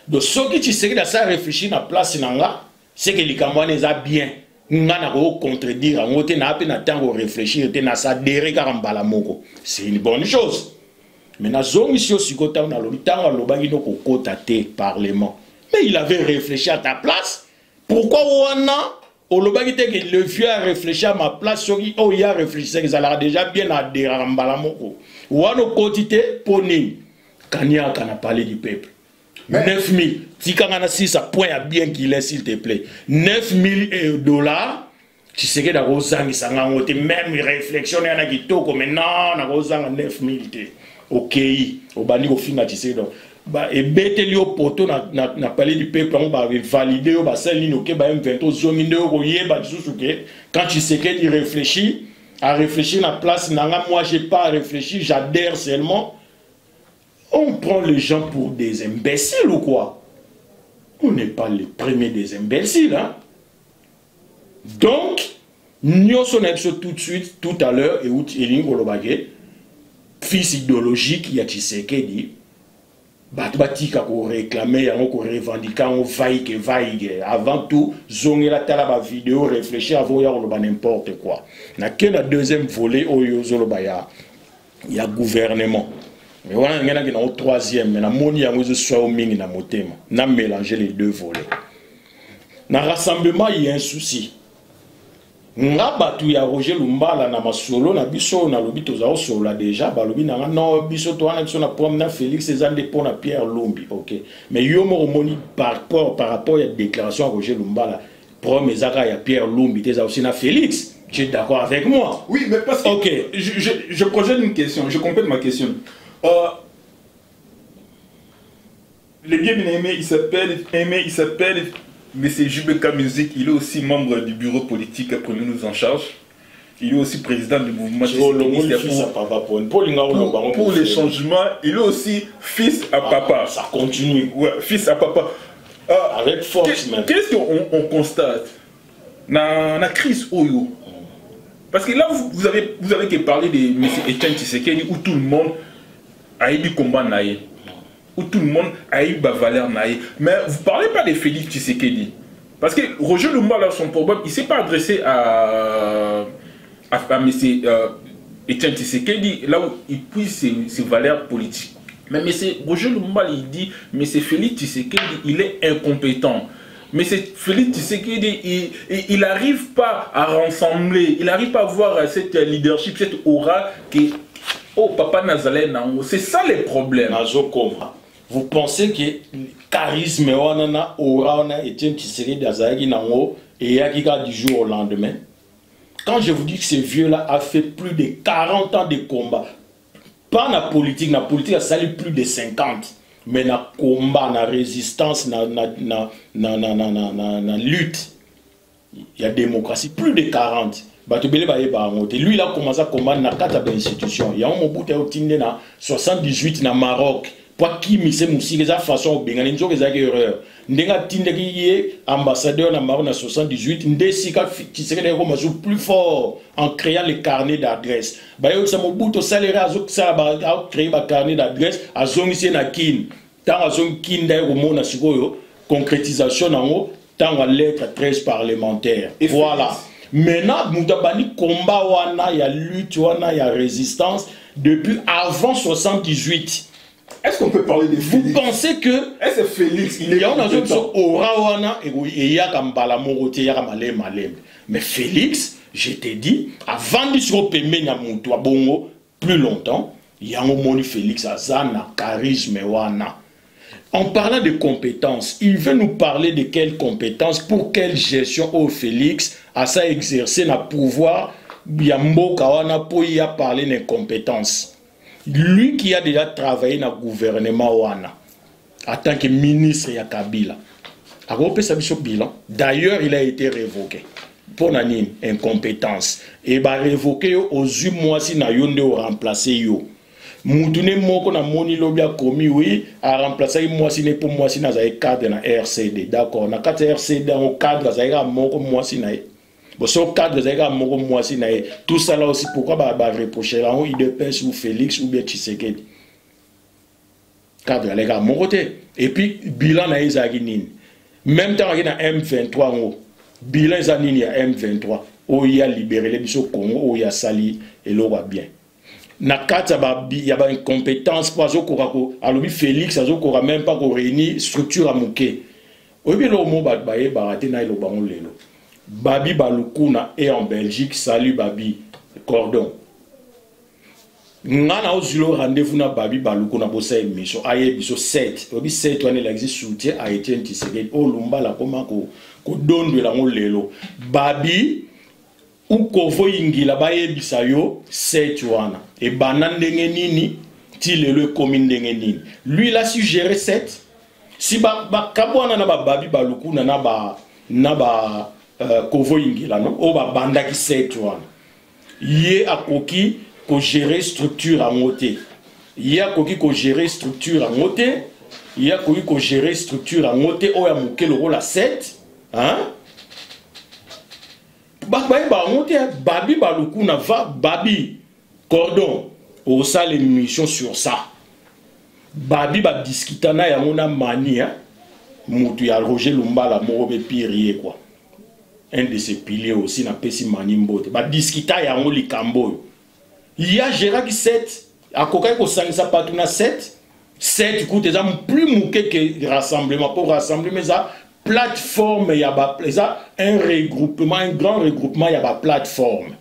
Speaker 3: donc ce qui Tshisekedi a ça à réfléchir na place nanga c'est que les Camerounais ont bien. Nous avons contredire, on a temps réfléchir, on a ça derrière moko. C'est une bonne chose. Mais nous avons ici aussi côté on a le temps à l'obagi no côté parlement. Mais il avait réfléchi à ta place. Pourquoi on a au lobagi que le vieux a réfléchi à ma place sur qui il a réfléchi que ça l'a déjà bien à derrière moko. Ou à nos côtés poni Kanya kana parlé du peuple. 9000. Si Kangana 6 à point à bien qu'il est, s'il te plaît. 9000 $. Tu sais que dans Rosang, ça a même réflexion, il y en a qui toquent, mais non, dans Rosang, 9000. Ok, au bani au fin, tu sais, donc. Et bête li au poteau, n'a parlé du peuple, on va valider, on va s'aligner, ok, bah, M20, zomine, quand tu sais qu'il réfléchit, à réfléchir la place, moi, j'ai pas à réfléchir, j'adhère seulement. On prend les gens pour des imbéciles ou quoi? On n'est pas les premiers des imbéciles. Hein? Donc, nous sommes tout de suite, tout à l'heure, et où fils idéologique, il y a Tshisekedi, Batbatika qu'on réclamait, qu'on revendiquait, on vaille. Avant tout, zonger la tala ba vidéo, réfléchir avant de n'importe quoi. Na quel deuxième volet, il y a gouvernement. Mais voilà, il y en a qui ont troisième, mais il y a na mélanger les deux volets. Dans le rassemblement, il y a un souci. Il y a Roger Lumbala, na masolo, na biso, na lobi toza solo déjà, ba lobi na non biso to na biso na promenade Félix Cézanne pour na Pierre Lumbi, ok. Mais yo mo moni par rapport à la déclaration à Roger Lumbala, prom ezaka ya Pierre Lumbi, t'es aussi na Félix. Tu es d'accord avec moi?
Speaker 4: Oui, mais parce que je projette une question, je complète ma question. les bien aimés, il s'appelle M. Jubeka Music. Il est aussi membre du bureau politique Prenez-nous en charge. Il est aussi président du mouvement pour les changements. Il est aussi fils à papa.
Speaker 3: Ça continue.
Speaker 4: Ouais, fils à papa.
Speaker 3: Avec force même.
Speaker 4: Qu'est-ce qu'on constate dans la crise Oyo? Parce que là, vous avez parlé de M. Etienne Tshisekedi où tout le monde a eu du combat naïe. Où tout le monde a eu la valeur naïe. Mais vous ne parlez pas de Félix Tshisekedi. Parce que Roger Lumba, là, son problème, il ne s'est pas adressé à M. Etienne Tshisekedi, là où il puise ses valeurs politiques. Mais M. Roger Lumba, il dit, M. Félix Tshisekedi, il est incompétent. Mais Félix Tshisekedi, il n'arrive pas à rassembler, il n'arrive pas à avoir cette leadership, cette aura qui oh, Papa Nazalé, c'est ça les problèmes.
Speaker 3: Vous pensez que le charisme, aura, Etienne Tshisekedi, et Yakika du jour au lendemain? Quand je vous dis que ce vieux-là a fait plus de 40 ans de combat, pas la politique a sali plus de 50, mais na combat, na résistance, na lutte, il y a démocratie, plus de 40. Lui, il a commencé à combattre dans 4 institutions. Il y a un Mobutu au 78 na Maroc. Pour qui mise musique de façon au Bénin, ils ont des erreurs. N'enga tinde qui ambassadeur na Maroc na 78, ndesika qui serait plus fort en créant les carnets d'adresse. Bah yo ça Mobutu salaire azok ça ba créer ba carnet d'adresse azongisi na kin. Tant azong kin d'ailleurs au monde sikoyo concrétisation nango tant à lettre 13 parlementaire. Et voilà. Maintenant mutabani combat wana ya lutte wana ya résistance depuis avant 78.
Speaker 4: Est-ce qu'on peut parler de Félix?
Speaker 3: Vous pensez que...
Speaker 4: Est-ce que Félix, il est
Speaker 3: mais Félix, je t'ai dit, avant de se repérer plus longtemps, il y a un moment Félix Azana, charisme. En parlant de compétences, il veut nous parler de quelles compétences, pour quelle gestion au Félix a ça exercé le pouvoir, il y a pour y parler des compétences. Lui qui a déjà travaillé dans le gouvernement Wana, en tant que ministre de Kabila, a repris sa bilan. D'ailleurs, il a été révoqué. Pour une incompétence. Et il a révoqué aux 8 mois si na yonde au remplacé yo. Moutouné moko na moni lobia commis oui, a remplacé moi si ne pour moi si na cadre na RCD. D'accord, na 4 RCD au cadre za moko moi si na bon, cadre tout ça là aussi, pourquoi reprocher là, il dépend sur Félix ou bien Tshisekedi. Cadre, les gars, mon côté. Et puis, bilan na Isaginine. Même temps, il y a M23, bilan il y a M23, où il y a libéré les bisous Congo, où il y a sali, et l'eau va bien. Na kata il y a une compétence pour Azoko, alors Félix, Azoko, même pas qu'on réunit structure à mouké. Oui, le mot batbaye, baraté na ilo bango lelo. Babi Balukuna est en Belgique. Salut Babi. Cordon. Ngana ozulo rendez-vous na Babi Balukuna bossa émission. Aye biso 7. Babi 7 wane la existe soutien a Etienne Tshisekedi. O lumba la koma ko donne de la lelo. Babi ou kovo ingila baye bisayo 7 wana. Et banan ndenge nini ti lelo commune ndenge nini. Lui il a su gérer 7. Si ba kabwana na Babi Balukuna na ba Kovo Ingila, non? O ba banda qui sait toi. Yé a koki ko gérer structure à monter. Yé a koki ko gérer structure à monter. Yé a koki ko gérer structure à monter. O ya mouké le rôle à 7. Hein? Babi Balukuna va Babi Cordon au salle émission sur ça. Babi ba discutana ya mona mani hein. Moutou ya Roger Lumba la morobe pirier quoi. Un de ses piliers aussi n'a pas si manimbo. Ba discuta ya ngoli kambo. Il y a Gérard 7 à coca ko sangisa patuna 7 coûte déjà plus mouké que rassemblement pour rassembler mais ça plateforme il y a ça un regroupement un grand regroupement il y a ba plateforme.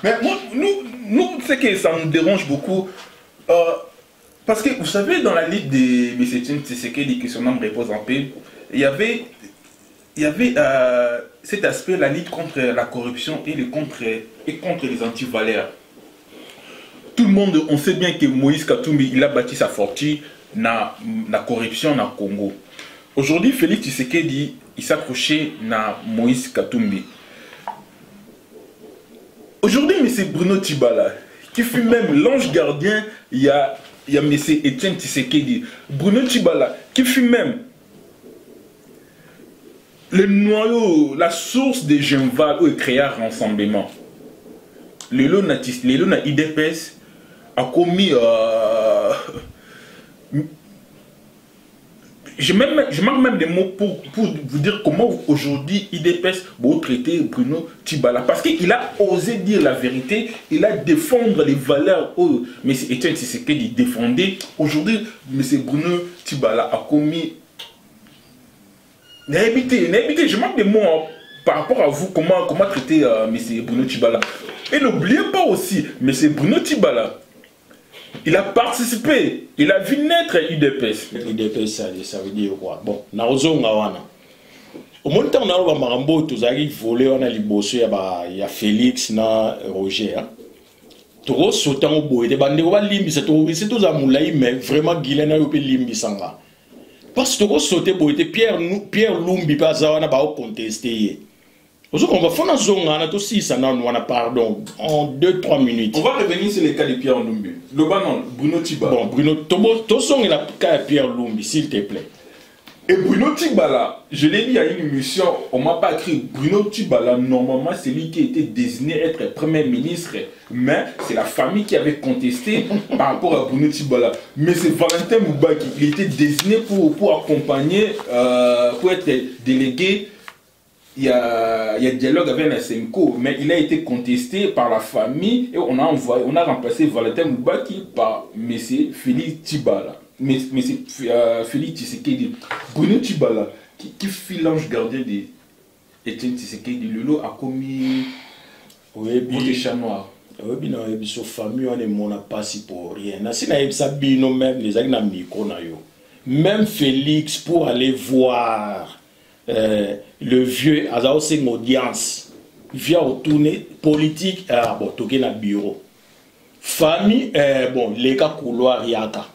Speaker 4: Mais moi, nous c'est que ça nous dérange beaucoup parce que vous savez dans la liste de M. Tshisekedi que son nom repose en paix, il y avait cet aspect, la lutte contre la corruption et contre les antivaleurs. Tout le monde, on sait bien que Moïse Katumbi, il a bâti sa fortune na corruption na Congo. Aujourd'hui, Félix Tshisekedi, il s'accrochait na Moïse Katumbi. Aujourd'hui, M. Bruno Tshibala, qui fut même l'ange gardien, il y a M. Etienne Tshisekedi. Bruno Tshibala, qui fut même le noyau, la source des Genval où il créa Rassemblement. Le lot na IDPS a commis... je manque même des mots pour vous dire comment aujourd'hui IDPS va traiter Bruno Tshibala. Parce qu'il a osé dire la vérité, il a défendre les valeurs où M. Etienne Tshisekedi défendait. Aujourd'hui, M. Bruno Tshibala a commis... je manque des mots par rapport à vous, comment traiter M. Bruno Tshibala. Et n'oubliez pas aussi, M. Bruno Tshibala, il a participé, il a vu naître IDPS.
Speaker 3: IDPS, ça veut dire quoi? Bon, au moins, on a Marambo, tous les volés, on a les bossés, il y a Félix, na Roger. Trop sautant au bout, et des bandits, on va limbi, c'est tous les amoulaïs, mais vraiment, Guilain a eu limbi sanga. Parce que trop sauté pour être Pierre Lumbi, pas ça, on a pas contesté. On va faire un zone, on a aussi ça, on a pardon, en 2-3 minutes.
Speaker 4: On va revenir sur le cas de Pierre Lumbi. Le banon, Bruno Tshibala.
Speaker 3: Bon, Bruno, ton son est le cas de Pierre Lumbi, s'il te plaît.
Speaker 4: Et Bruno Tshibala, je l'ai dit à une émission, on m'a pas écrit. Bruno Tshibala, normalement, c'est lui qui a été désigné être Premier ministre. Mais c'est la famille qui avait contesté par rapport à Bruno Tshibala. Mais c'est Valentin Moubaki, il était désigné pour accompagner, pour être délégué. Il y a dialogue avec la SEMCO, mais il a été contesté par la famille et on a remplacé Valentin Moubaki par M. Félix Tshibala. Félix Tshisekedi. Bruno Tshibala, qui fut l'ange gardien de Etienne Tshisekedi, Lolo a commis votre chat noir.
Speaker 3: Oui, bien, sur famille, on ne m'a pas si pour rien. Si on ça bino même les agna micro na yo. Même Félix pour aller voir le vieux a aussi une audience via retourner politique bon toqué na bureau. Famille bon les cas couloir yaka.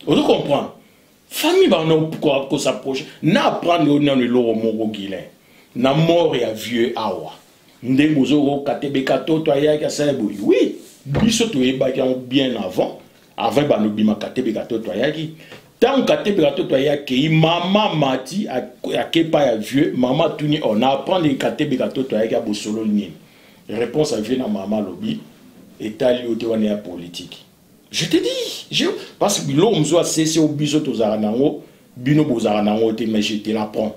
Speaker 3: On comprend. Famille va non pourquoi qu'on s'approche. Na prendre le loro moko guilin. Na mort ya vieux awa. Ndemozoro katebekato to ayaka saboui. Oui, biso to ebaki bien avant ba no bima katebekato to ayaki. Tant katebekato to ayaki mama mati a kepa ya vieux, mama tuni on apprend les katebekato to ayaki bosolo nini. Réponse à vieux na mama lobi etali otewane ya politique. Je te dis, parce que l'homme soit cessé au biso to zaranango, bino bozaranango te mais je te l'apprends.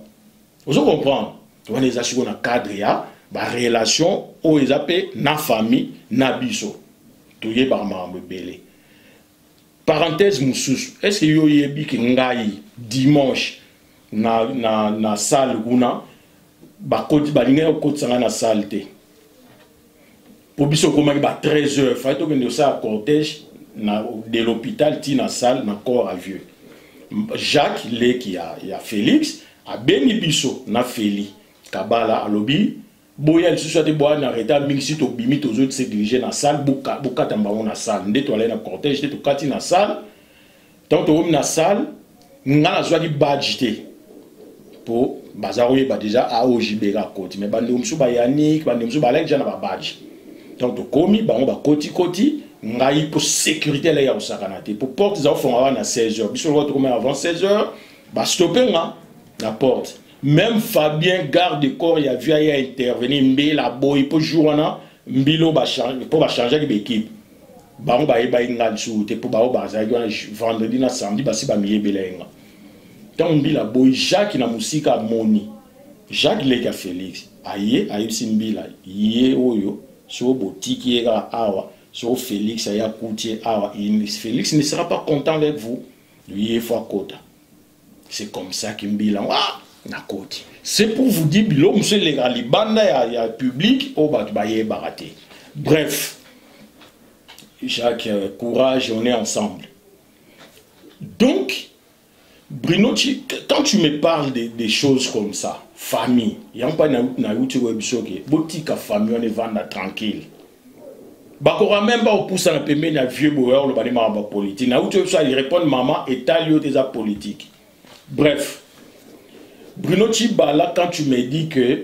Speaker 3: Vous comprenez? On les assure na cadre ya ba relation o ezapé na famille na biso. Toye ba mambe belé. Parenthèse mususu, est-ce que yo yebi ki ngai dimanche na salle kuna ba koti ba linga koti sanga na salle te. Pour biso comme ba 13h, faut que nous ça cortège de l'hôpital ti na salle na corps à vieux. Jacques le qui a Félix a beni biso na Feli Kabala alobi boya le soit de bois na reta mixi to bimi to autres se diriger na salle buka tambango na salle ndeto aller na cortège to kati na salle tant to na salle ngala zwa di badge pour bazaroye ba déjà a OJB ka koti mais bande umsu ba Yannick bande umsu ba lek jana ba badge tant to komi bango ba koti ngai pour sécurité là ya usakanate pour porte za font avant na 16h biso le retrouver avant 16h ba stopper la porte. Même Fabien garde de corps il a vu à intervenir mbela boy pour jouer na mbilo ba changer pour ba changer l'équipe ba ba ba inga soute pour ba za vendredi na samedi ba si ba miyebelenga tant mbila boy Jacques na musika moni Jacques le ka Félix aye simbila ye oyo so botiki era awa so Félix aya coutier awa Félix ne sera pas content avec vous lui il faut quota. C'est comme ça qu'il mbila c'est pour vous dire bilo monsieur les banda ya public au bat baye baraté. Bref, Jacques, courage, on est ensemble. Donc Bruno, quand tu me parles des choses comme ça, famille, il y a pas na outil web show que botika famille on est vendre tranquille. Bakora même pas au pouce en paiement na vieux boyard le bani ma politique. Na où tu ça il répond maman et talio des politique. Bref. Bruno Tchibala, quand tu me dis que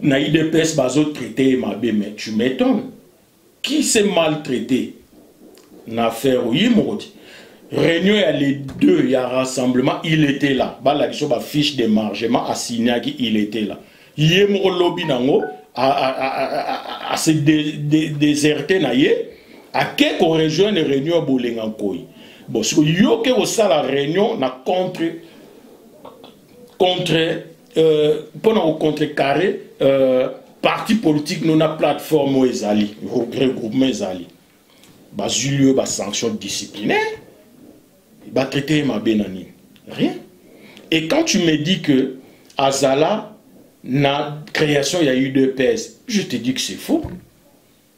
Speaker 3: na IDPS bazo traité ma mais tu m'étonnes. Qui s'est maltraité? Na affaire oui modi. Réunion il y a les deux, il y a rassemblement, il était là. Bah la fiche d'émargement assigné il était là. Yemo lobby nango à se déserter naïe à quelques régions de réunion bolengankoi. Bon, ce que yo que au ça la réunion na pendant au contrecarré parti politique non na plateforme ezali regroupement ezali ba julio ba sanction disciplinaire ba traiter ma benani rien. Et quand tu me dis que Azala na création il y a eu deux PS, je te dis que c'est faux.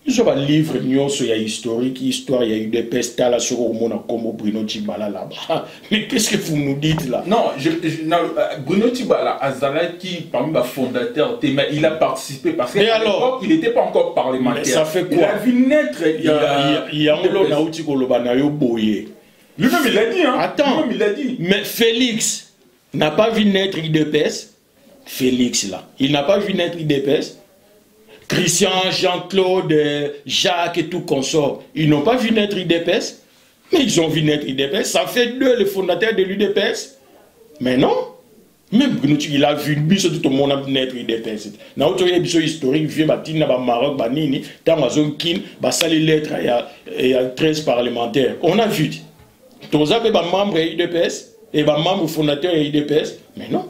Speaker 3: Ils ont un livre il y a historique, histoire, il y a eu des PS, t'as la sur au monde comme Bruno Tchibala là-bas. Mais qu'est-ce que vous nous dites là?
Speaker 4: Non, Bruno Tchibala, Azala qui parmi les fondateurs, il a participé parce qu'à l'époque il n'était pas encore parlementaire.
Speaker 3: Mais ça fait quoi?
Speaker 4: Il a vu naître.
Speaker 3: Il y a un lot naouti kolobanayo boye.
Speaker 4: Lui-même il l'a dit, hein?
Speaker 3: Attends,
Speaker 4: lui-même il l'a dit.
Speaker 3: Mais Félix n'a pas vu naître IDPS. Félix là, il n'a pas vu naître IDPS. Christian, Jean-Claude, Jacques et tout consort, ils n'ont pas vu naître IDPS, mais ils ont vu naître IDPS. Ça fait d'eux les fondateurs de l'UDPS. Mais non, même il a vu tout le monde a vu naître IDPS. Dans notre historique, vieux Batina, Maroc, Banini, Tamazon, Kin, Basali lettres, il y a 13 parlementaires. On a vu. Tous les membres de l'UDPS et les membres fondateurs de l'UDPS, mais non.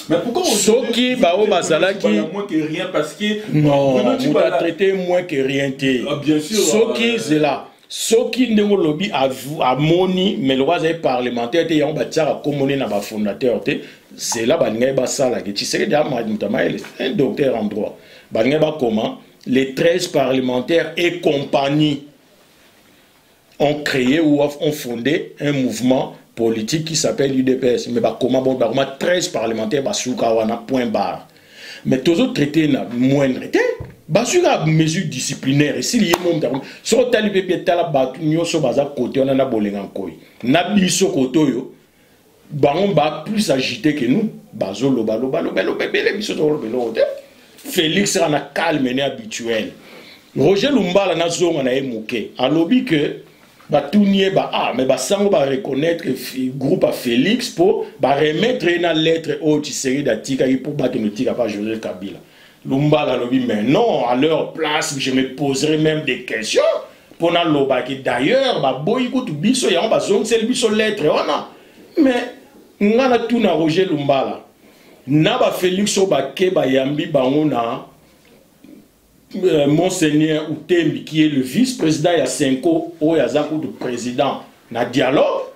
Speaker 4: Mais pourquoi on
Speaker 3: Soki Bao Bazalaki
Speaker 4: moins que rien parce que
Speaker 3: non, on a traité moins que rien.
Speaker 4: Ah, bien sûr.
Speaker 3: Soki c'est là. Soki Ndemo Lobby a moni mais le roi parlementaire te yon batia a commoné na ba fondateur te c'est là ba ngai ba sala que tu sais que un docteur en droit. Ba ngai ba comment les 13 parlementaires et compagnie ont créé ou ont fondé un mouvement politique qui s'appelle l'UDPS. Mais bah, comment 13 parlementaires, bah, point barre. Mais tous autres traités, moindre été. Bah, sur la mesure disciplinaire, et s'il y a un monde, sur le bébé, sur le côté, on a un boling en koi. Nabiso koto, bah, on va plus agité que nous. Bazolo, Félix a un calme habituel. Roger Lumbala na zone on a émouqué. A lobby que mais ça va reconnaître que le groupe à Félix pour remettre une lettre haute série d'articles pour battre une tika pas Joseph Kabila. Lumbala lobby mais non, à leur place je me poserai même des questions pour na loba qui d'ailleurs boy écoute biso ya on ba zone c'est biso lettre on a mais ngana tout na Roger Lumbala na ba Félix obake ba yambi bango Monseigneur Outembi, qui est le vice-président Yasenko, ou Yazakou de président, na dialogue,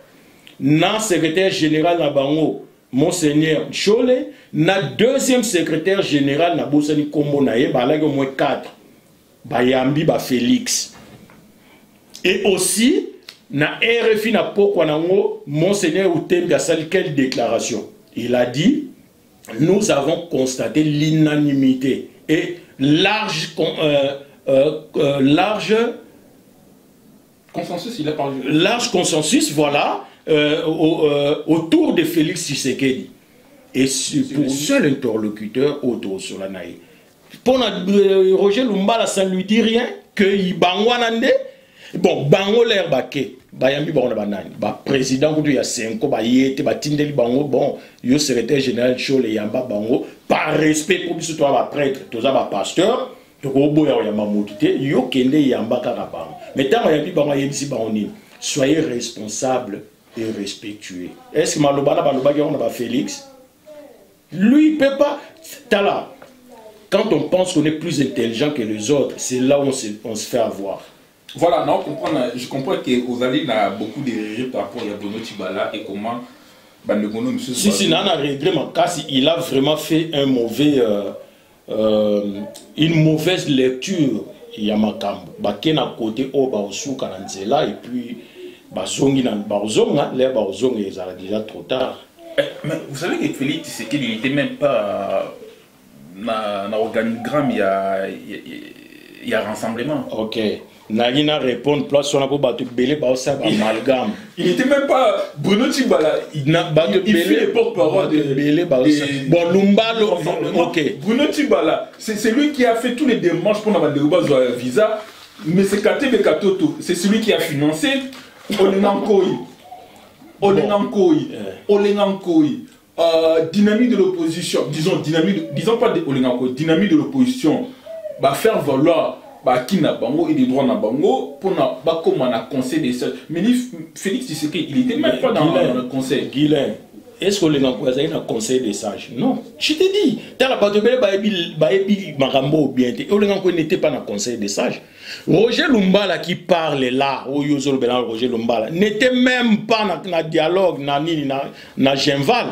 Speaker 3: na secrétaire général na bango, Monseigneur Chole, na deuxième secrétaire général na Bosani Kombo na ye, balag au moins 4, Bayambi ba Félix. Et aussi, na RFI na pokwa nango, Monseigneur Outembi a sali quelle déclaration? Il a dit, nous avons constaté l'unanimité et large
Speaker 4: consensus, il a parlé.
Speaker 3: Large consensus, voilà, autour de Félix Tshisekedi. Et pour le seul interlocuteur autour sur la naïe. Pour Roger Lumbala, ça ne lui dit rien que Ibangwanande. Bon, Bango l'air baké. Bayambi Bango Banani. Président Koudou Yasenko, Bayete, Batindeli Bango, bon, yo secrétaire général Chole Yamba Bango, par respect pour ce toi, prêtre, tous les pasteur, donc au bout de Yamba Moutite, yo Kende Yamba Karabango. Mais tant Bayambi Bango Yebisi Bangonine, soyez responsables et respectueux. Est-ce que Malobana Balobagi on a Félix? Lui, il ne peut pas. Tala, quand on pense qu'on est plus intelligent que les autres, c'est là où on se fait avoir.
Speaker 4: Voilà, non, je comprends que vous allez a beaucoup de regrets par rapport à Bruno Tchibala et comment Bandebono monsieur.
Speaker 3: Si, non, il a vraiment fait un mauvais, une mauvaise lecture. Il y a ma cambo. Bakena côté au Baosu Kananzela et puis Bazongi nan Bazonga, les Bazonga ils sont déjà trop tard.
Speaker 4: Mais vous savez que Félix Tshisekedi n'était même pas dans l'organigramme il y a rassemblement.
Speaker 3: Ok. Nagina répond, place on a pour battre Belé, bah ça va amalgame.
Speaker 4: Il n'était même pas Bruno Tibala. Il fait les porte-parole de
Speaker 3: Belé, bah ça. Bon, Lumbalo, ok.
Speaker 4: Bruno Tibala, c'est lui qui a fait tous les démarches pour avoir des visa. Mais c'est KTB Katoto, c'est celui qui a financé Olengankoi. Dynamique de l'opposition, disons pas de Olengankoi, dynamique de l'opposition, bah faire valoir bah qui n'a bango et des droits n'a bango pour na bah comme on a conseil des sages. Mais Félix Tshisekedi, il était même pas dans le conseil.
Speaker 3: Guilain, est-ce que Olengankoi a un conseil des sages? Non. Je t'ai dit, t'as la patobele baebi marambo bien te. Olengankoi n'était pas dans le conseil des sages. Roger Lumbala qui parle là, Roger Lumbala, n'était même pas dans le dialogue na Genval.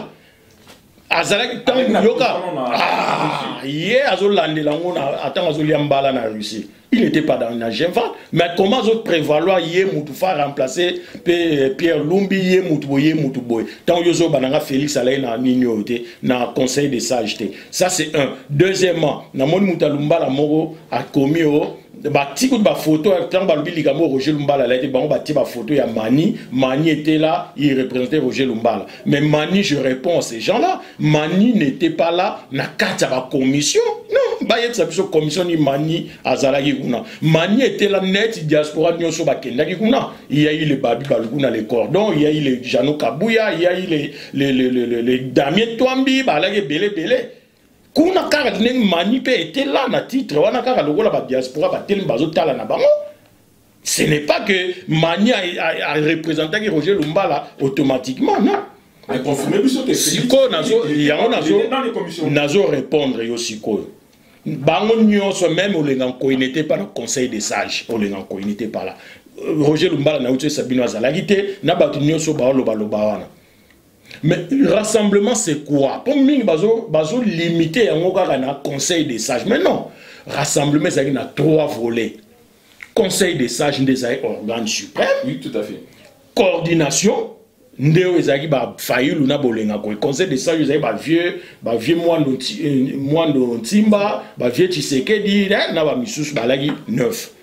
Speaker 3: Azalaki tangu yoka. Ah, hier azolande lango na atanga zoliambala na Russie. Il n'était pas dans la Genval, mais comment autres prévaloir yé Moutoufa remplacer Pierre Lumbi yé Moutouboy. Tant yozo bananga Félix Alain na nignoté na conseil des sages. Ça c'est un. Deuxièmement, na mon Moutalumba la moro a commis au bah tikou ba photo tant ba lubi ligamo Roger Lumbala là était bon ba ba photo ya Mani était là, il représentait Roger Lumbala. Mais Mani, je réponds à ces gens-là, Mani n'était pas là na kata ba commission. Non, ba yet sa commission ni Mani azalaki kuna. Mani était là net diaspora nyonso ba kendaki kuna. Il y a eu les Babi Baluguna les cordons, il y a eu les Jano Kabouya, il y a eu les Damien Twambi, ba la belé. Kuna kaka neng Mani pe était là na titre wana kaka lokola ba diaspora ba tel bazo tala na bango. Ce n'est pas que Mani a représenté Roger Lumbala automatiquement, non.
Speaker 4: Mais confirmé que c'était
Speaker 3: Siko nazo répondre yo siko. Bango nyonso même Olengankoi n'était pas dans le conseil des sages. Olengankoi n'était pas là. Roger Lumbala na uti Sabino azalagité na batu nyonso ba loba wana. Mais rassemblement c'est quoi? Pour mingi bazo limiter yango kaka na conseil des sages. Mais non, rassemblement c'est na 3 volets. Conseil des sages des organes suprêmes.
Speaker 4: Oui, tout à fait.
Speaker 3: Coordination ndeo ezaki ba fayulu na bolenga ko. Conseil des sages ezaki ba vieux Mwando Ntimba, ba vieux Tshisekedi na ba misusu balaki 9.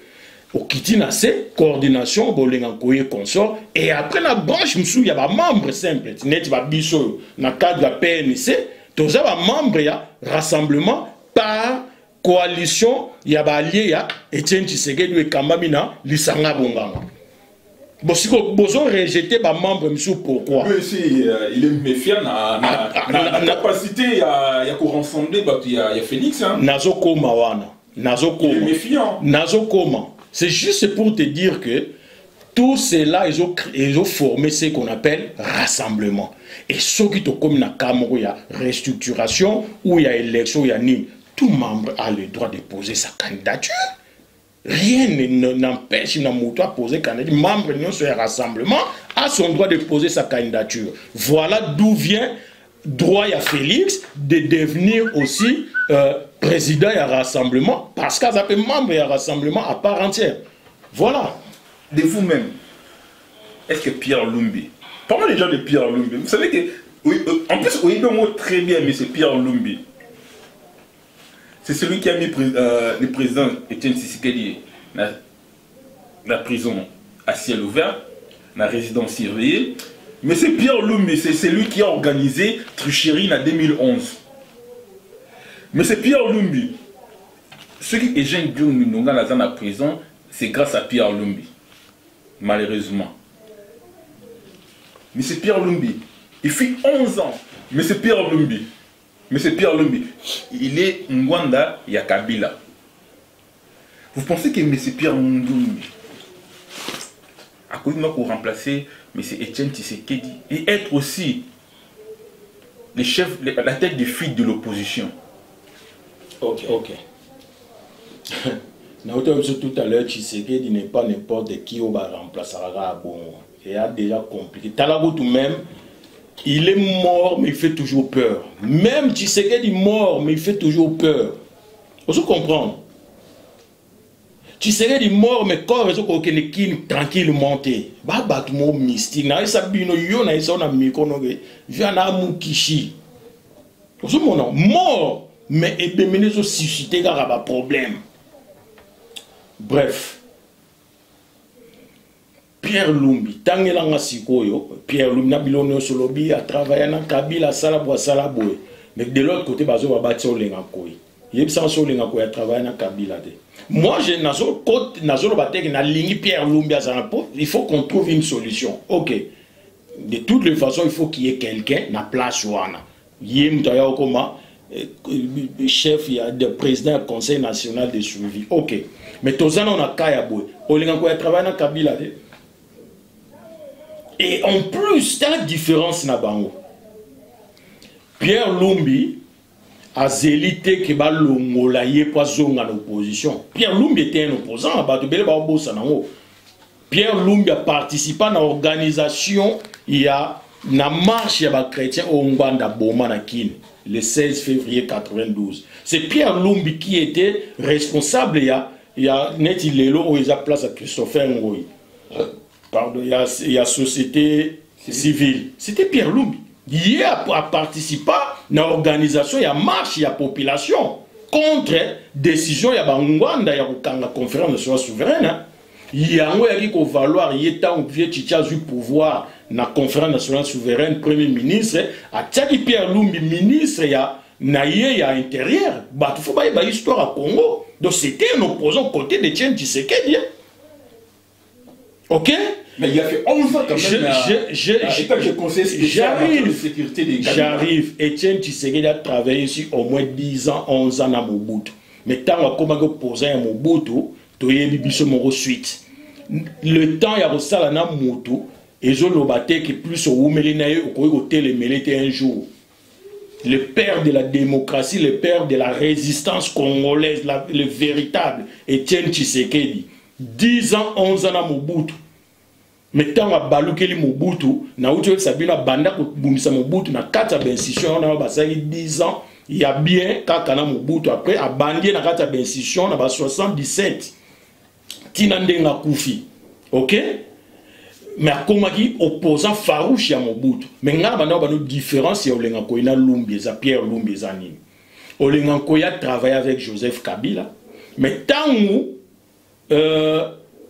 Speaker 3: Okiti na se coordination bolenga ko consort et après la branche musu ya ba membre simple net ba biso na cadre la PNC toza ba membre ya rassemblement par coalition ya ba allié ya Etienne Tshisekedi et Kambamina lisanga bonganga. Bozo rejeté ba membre musu pourquoi?
Speaker 4: Oui, si il est méfiant na capacité ya ko rassembler ba ya Félix hein.
Speaker 3: Nazo koma wana.
Speaker 4: Il est méfiant.
Speaker 3: Nazo koma. C'est juste pour te dire que tout cela, ils ont formé ce qu'on appelle rassemblement. Et ceux qui ont comme na Cameroun, il y a restructuration, ou il y a élection, il y a ni. Tout membre a le droit de poser sa candidature. Rien n'empêche de poser sa candidature. Membre de ce rassemblement a son droit de poser sa candidature. Voilà d'où vient droit à Félix de devenir aussi président et rassemblement, parce qu'il y a membre et rassemblement à part entière. Voilà.
Speaker 4: De vous-même, est-ce que Pierre Lumbi, parlons des gens de Pierre Lumbi, vous savez que, oui, en plus, oui, le mot très bien, mais c'est Pierre Lumbi. C'est celui qui a mis le président Etienne Tshisekedi dans la prison à ciel ouvert, dans la résidence surveillée. Mais c'est Pierre Lumbi, c'est lui qui a organisé Trucherie en 2011. Mais c'est Pierre Lumbi. Ceux qui éjectent Minonga dans la prison, c'est grâce à Pierre Lumbi. Malheureusement. Mais c'est Pierre Lumbi. Il fait 11 ans. Mais c'est Pierre Lumbi. Mais c'est Pierre Lumbi. Il est Mwanda Yakabila. Vous pensez que M. Pierre Lumbi, à quoi il m'a pour remplacer M. Etienne Tshisekedi et être aussi le chef, la tête de file de l'opposition?
Speaker 3: Ok. Tout à l'heure, Tshisekedi n'est pas n'importe qui au bas remplacera. Bon, il a déjà compliqué. Talagout même, il est mort, mais il fait toujours peur. Même Tshisekedi est mort, mais il fait toujours peur. Vous comprenez? Tshisekedi est mort, mais quand il est tranquille monté. Bah, tout le monde mystique. Na isa bino yo na isa na mikono ge. Viana mukishi. Vous comprenez? Mort, mais il peut susciter un problème. Bref. Pierre Lumbi, Tangelanga Sikoyo, Pierre Lumbi, Nabilono Solobi, a travaillé dans Kabila, Salabo, Salabo. Mais de l'autre côté, Bazo va battre au Lengakoy. Il y a sans au Lengakoy à travailler dans Kabila. Moi, j'ai Nazo côté, Nazo le battre, na ligne Pierre Lumbi à Zanapo. Il faut qu'on trouve une solution. Ok. De toutes les façons, il faut qu'il y ait quelqu'un na place ouana. Yem Taya Okoma, chef, il y a le président du Conseil national de suivi. Ok. Mais Tozana, on a Kayaboué. Au Lengakoy à travailler dans Kabila. Et en plus, il y a une différence na bango. Pierre Lumbi a zélité que ba longola ye po zonga l'opposition. Pierre Lumbi était un opposant, bato bele ba bossa nango. Pierre Lumbi a participé à l'organisation, il y a na marche ya ba chrétien au Ngwanda Boma na Kin le 16 février 92. C'est Pierre Lumbi qui était responsable, il y a net lelo où il a place à Christopher Ngoyi. Pardon, il y a société civile. C'était Pierre Lumbi. Il a participé à l'organisation, il y a marche, il y a population contre décision, il y a Bangwanda, il y a la conférence nationale souveraine. Il y a un qui valoir, il y a un vieux Tchicha du pouvoir dans la conférence nationale souveraine, premier ministre, à Tchaki Pierre Lumbi, ministre, il y a Naïe, il y a intérieur. Il faut pas y avoir histoire à Congo. Donc c'était un opposant côté de Etienne Tshisekedi. Ok?
Speaker 4: Mais il a fait 11 ans quand même.
Speaker 3: J'arrive. Etienne Tshisekedi a travaillé ici au moins 10 ans, 11 ans à Mobutu. Mais tant qu'on a posé à Mobutu, tu as bibiso mon suite. Le temps il y a ça na Mobutu et je le battais que plus au Oumelinaye au côté le mêlé un jour. Le père de la démocratie, le père de la résistance congolaise, le véritable Etienne Tshisekedi. 10 ans, 11 ans à Mobutu. Mais tant que Balukeli Mobutu, na utu sabina banda ko bumisa Mobutu na kata bensition na basali 10 ans, il y a bien kaka na Mobutu après a bandé na kata bensition na ba 77. Tinande nga kufi. OK? Mais akomaki opposant farouche ya Mobutu. Mais nga banda ba no différence ya olenga ko ina Lumbi za Pierre Lumbi za nini. Olenga ko ya travailler avec Joseph Kabila. Mais tant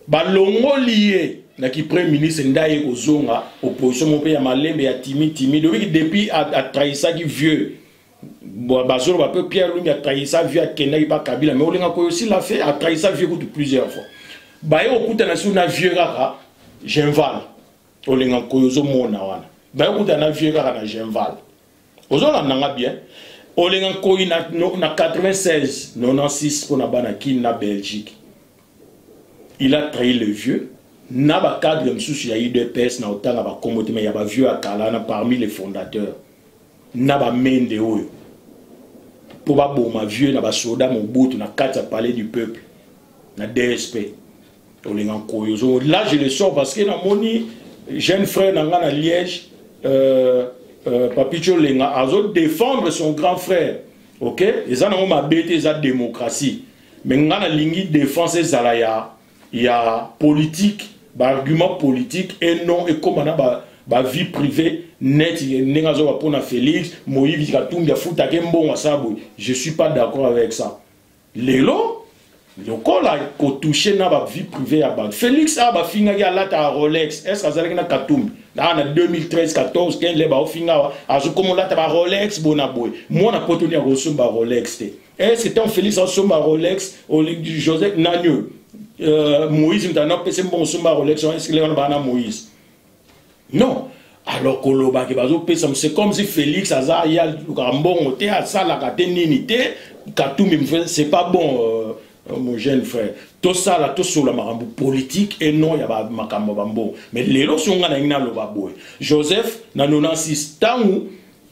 Speaker 3: balongo lié na ki premier ministre Ndaye Kozonga opposition mon pays à malembe ya timide depuis a trahi ça qui vieux bazolo ba peu Pierre Lumbi a trahi ça vieux a Kenda pas Kabila mais olenga ko aussi l'a fait a trahi ça vieux plusieurs fois ba yo okuta na suna vieux kaka Genval olenga ko yozo mona wana ba yo okuta na vieux kaka na Genval ozola nanga bien olenga ko na 96 96 pour na bana kin na Belgique. Il a trahi le vieux. Naba cadre msusu ya UDPS na otanga ba komoti mais ya ba vieux akalana parmi les fondateurs. Naba mende oyo. Pour ba boma vieux na ba soda Mobutu na kata palais du peuple. Na DSP. Olenga koyozo. Là je le sors parce que na moni jeune frère nanga na Liège Papicho Lenga azo défendre son grand frère. OK? Les ana ma bête za démocratie. Mais ngana lingi défense zalaya. Il y a politique, argument politique et non et comme on a vie privée net n'engazo pour na Félix Moïse Katumbi a fouta kembo wasabu. Je suis pas d'accord avec ça. Lelo le kola ko toucher na ba vie privée à ba Félix a ba finga ya lata Rolex est-ce que azalaki na Katumbi na 2013 14 15 le ba finga azo comme lata ba Rolex bona boy moi na potoni a reçu ba Rolex est-ce que ton Félix a reçu ba Rolex au du Joseph Nanyo Moïse maintenant c'est bon sumba Rolex est-ce qu'il y a un Moïse non alors koloba c'est comme si Félix Azar y a le bon côté à ça la caténité Katumbi c'est pas bon mon jeune frère tout ça là tout sur la marambo politique et non il y a makambo bambo mais les lois sont na ina loba boy Joseph na 96 tangu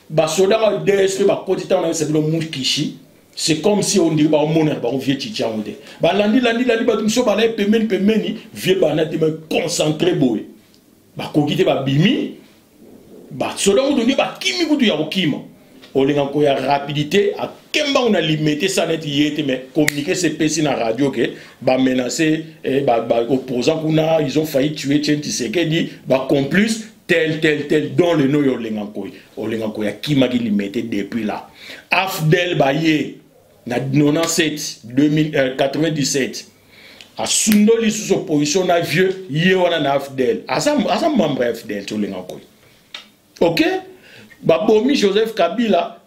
Speaker 3: basoda DSP ba potita na c'est le Mukishi. C'est comme si on dit bah on vient chicha on dit bah landi bah tout ça bah là pemeni vieux bah na te me concentré boy bah kokite bah bimi bah soda on dit bah kimi kutu ya okima on est encore ya rapidité à kemba on a limité ça net yete mais communiquer ces PC na radio que bah menacer bah opposant kuna ils ont failli tuer Tshisekedi bah complice tel dans le nom Olengankoy ya kimaki limité depuis là Afdel Baye na 97 97 a sundoli sous opposition na vieux ye wana na FDL asa membre FDL to lenga koy OK babomi Joseph Kabila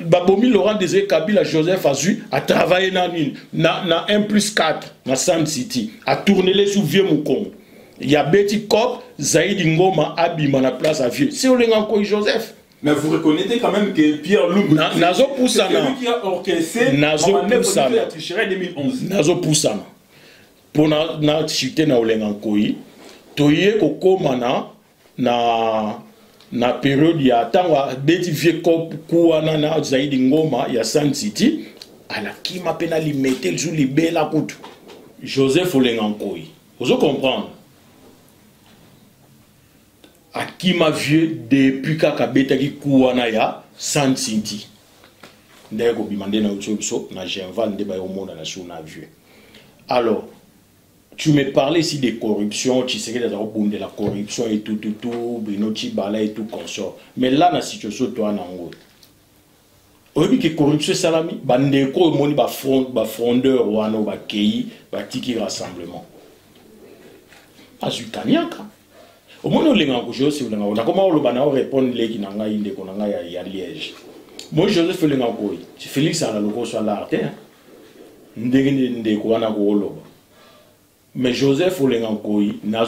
Speaker 3: babomi Laurent Désiré Kabila Joseph Azu a travaillé na 1+4 na Sun City a tourné les sous vieux Mukongo il y a Betty Cop Zaïdi Ngoma abima na place à vieux c'est lenga koy Joseph.
Speaker 4: Mais vous reconnaissez quand même que Pierre Lumbi c'est lui qui a orchestré la tricherie 2011.
Speaker 3: Nazo Poussana. Pour na chute na olenga koyi toye kokoma na période ya tanga beti vie kuwana na Zaidi Ngoma ya Sun City ala kima pena limete le libela kutu Joseph olenga koyi vous comprendre akima vieux depuis kaka betaki kuwana ya Sun City ndeko bimande na utsobiso na Genval ndeba yo mona na suna vieux. Alors tu me parlais ici de corruption, tu sais que de la corruption et tout, Bruno Tchibala et tout consort. Mais là, la situation, toi, nango. Oui, que corruption, salami, bandeko, moni, frondeur, wano, kei, tiki rassemblement. Azukaniaka. Au moins, les gens qui sont là, on a comment on va répondre les qui n'ont inde qu'on a à Liège. Moi, Joseph Felengakoy, c'est Félix à la loco sur l'art, hein. Ndé ko wana ko loba. Mais Joseph Olengakoy, na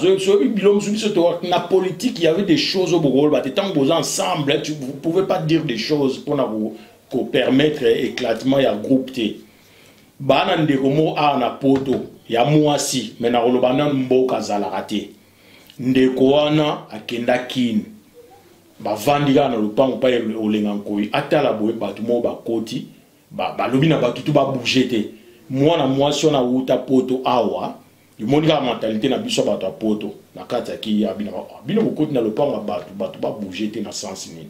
Speaker 3: politique, il y avait des choses au Bogol, tant que vous ensemble, vous ne pouvez pas dire des choses pour permettre éclatement à groupe T. Banan de Romo a na poto, ya muasi, mais na rolobana mboka zalarate. Ndekoana a kendakin. Ba vandiga na lupango pa Olengakoy, atala boye batumo ba koti, ba lobina batutu ba bougete. Moi na moisi na uta poto awa. Il y a une mentalité na biso bato a poto na kati ki ya bino beaucoup na le panga bato ba bouger te na sens ni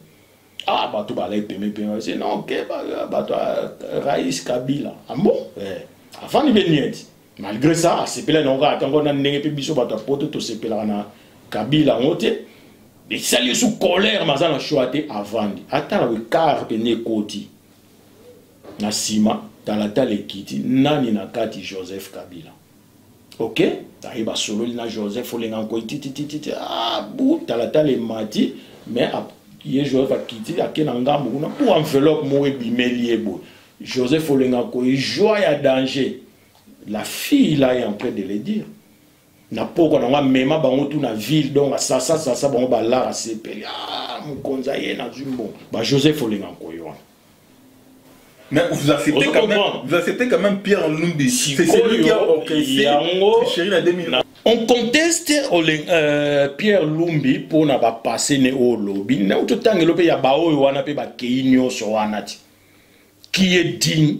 Speaker 3: ah bato ba lai peme c'est non que bato Raïs Kabila ah bon avant ni beniet malgré ça c'est pela non ga tango na ndenge pe biso bato a poto to c'est pela na Kabila ngote mais ça lui sous colère mazana choité avant ata le car pene koti na sima talata le kiti nani na kati Joseph Kabila. OK, t'arrives à solo na Joseph Olengakoy titi ah bou talata les mati mais hier Joseph a quitté à kenanga muna pour enveloppe mo ebimeli ebo Joseph Olengakoy joie à danger la fille là est en train de le dire na poko na mema bango tout na ville donc ça bango ba la à sepeli ah mon konzaye na zumbo ba Joseph Olengakoy.
Speaker 4: Mais vous acceptez quand même Pierre Lumbi. C'est celui qui a orchestré Chéri en 2009.
Speaker 3: On conteste Pierre Lumbi pour ne pas passer ne au lobby. N'a tout temps il y a bao wana pe ba keinyo so wanati. Qui est digne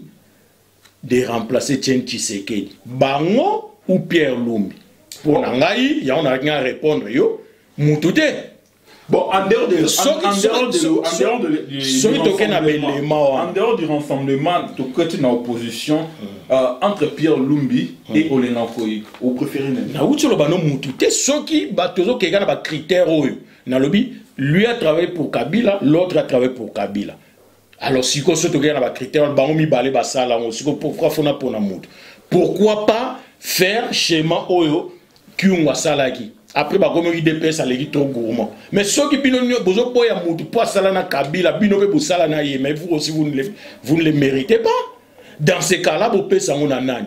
Speaker 3: de remplacer Etienne Tshisekedi? Bango ou Pierre Lumbi? Pour nangai, il y a rien à répondre yo. Mutute.
Speaker 4: Bon, en dehors du rassemblement de l'opposition entre Pierre Lumbi et Olengakoy, vous préférez même?
Speaker 3: Lui a travaillé pour Kabila, l'autre a travaillé pour Kabila. Alors, si vous avez critères, pourquoi pas faire schéma Oyo Kyungwa Salaki? Après, comme il dépense, ça les trop gourmand. Mais ceux qui ont besoin de pour Salana Kabila, mais vous aussi, vous ne les méritez pas. Dans ces cas-là, vous payez ça mon anani.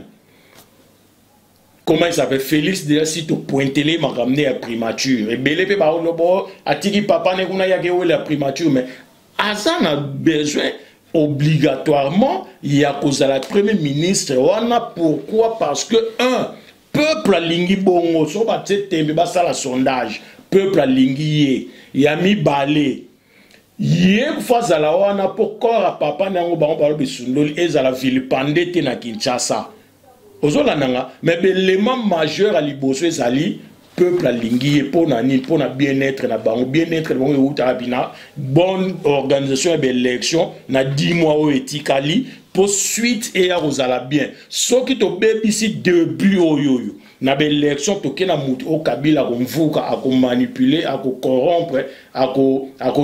Speaker 3: Comment il s'appelle? Félix de si tu pointes les m'a ramené à primature. Et belé pe ba ono a tiki papa ne kuna yake la primature, mais Azan a besoin obligatoirement il y a cause à la premier ministre. On a pourquoi? Parce que peuple a lingi bongo, so ba tembe ba sala sondage. Peuple a lingi yami balé. Yé face à la wana pour corps à papa nango bango balo bisundoli ezala ville pandete na Kinshasa. Ozola nanga, mais l'élément majeur à liboso ezali peuple a lingi pour na bien-être na bango, bien-être bango utabina, bonne organisation et élection na 10 mois au etikali. Pour suite et à Rosala bien. Ce qui te ici début au yo. Na l'élection to kena mutu au Kabila à manipuler, à corrompre, à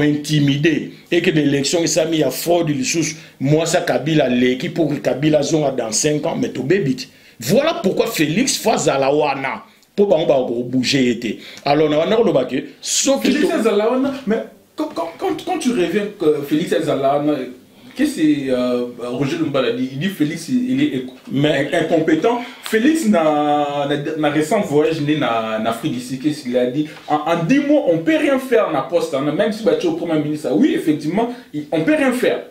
Speaker 3: intimider. Et que l'élection ça mis à fraude les sous. Moi ça Kabila l'équipe pour que Kabila zone dans 5 ans mais to bébite. Voilà pourquoi Félix Fazalawana pour bouger. Alors, on a dit
Speaker 4: Félix Fazalawana, mais quand tu reviens que Félix Fazalawana, qu'est-ce que Roger Lumbala dit? Il dit Félix il est incompétent. Félix n'a récent voyage en Afrique d'ici, qu'est-ce qu'il a dit? En 10 mois, on ne peut rien faire na poste. Même si tu es au Premier ministre, oui, effectivement, on ne peut rien faire.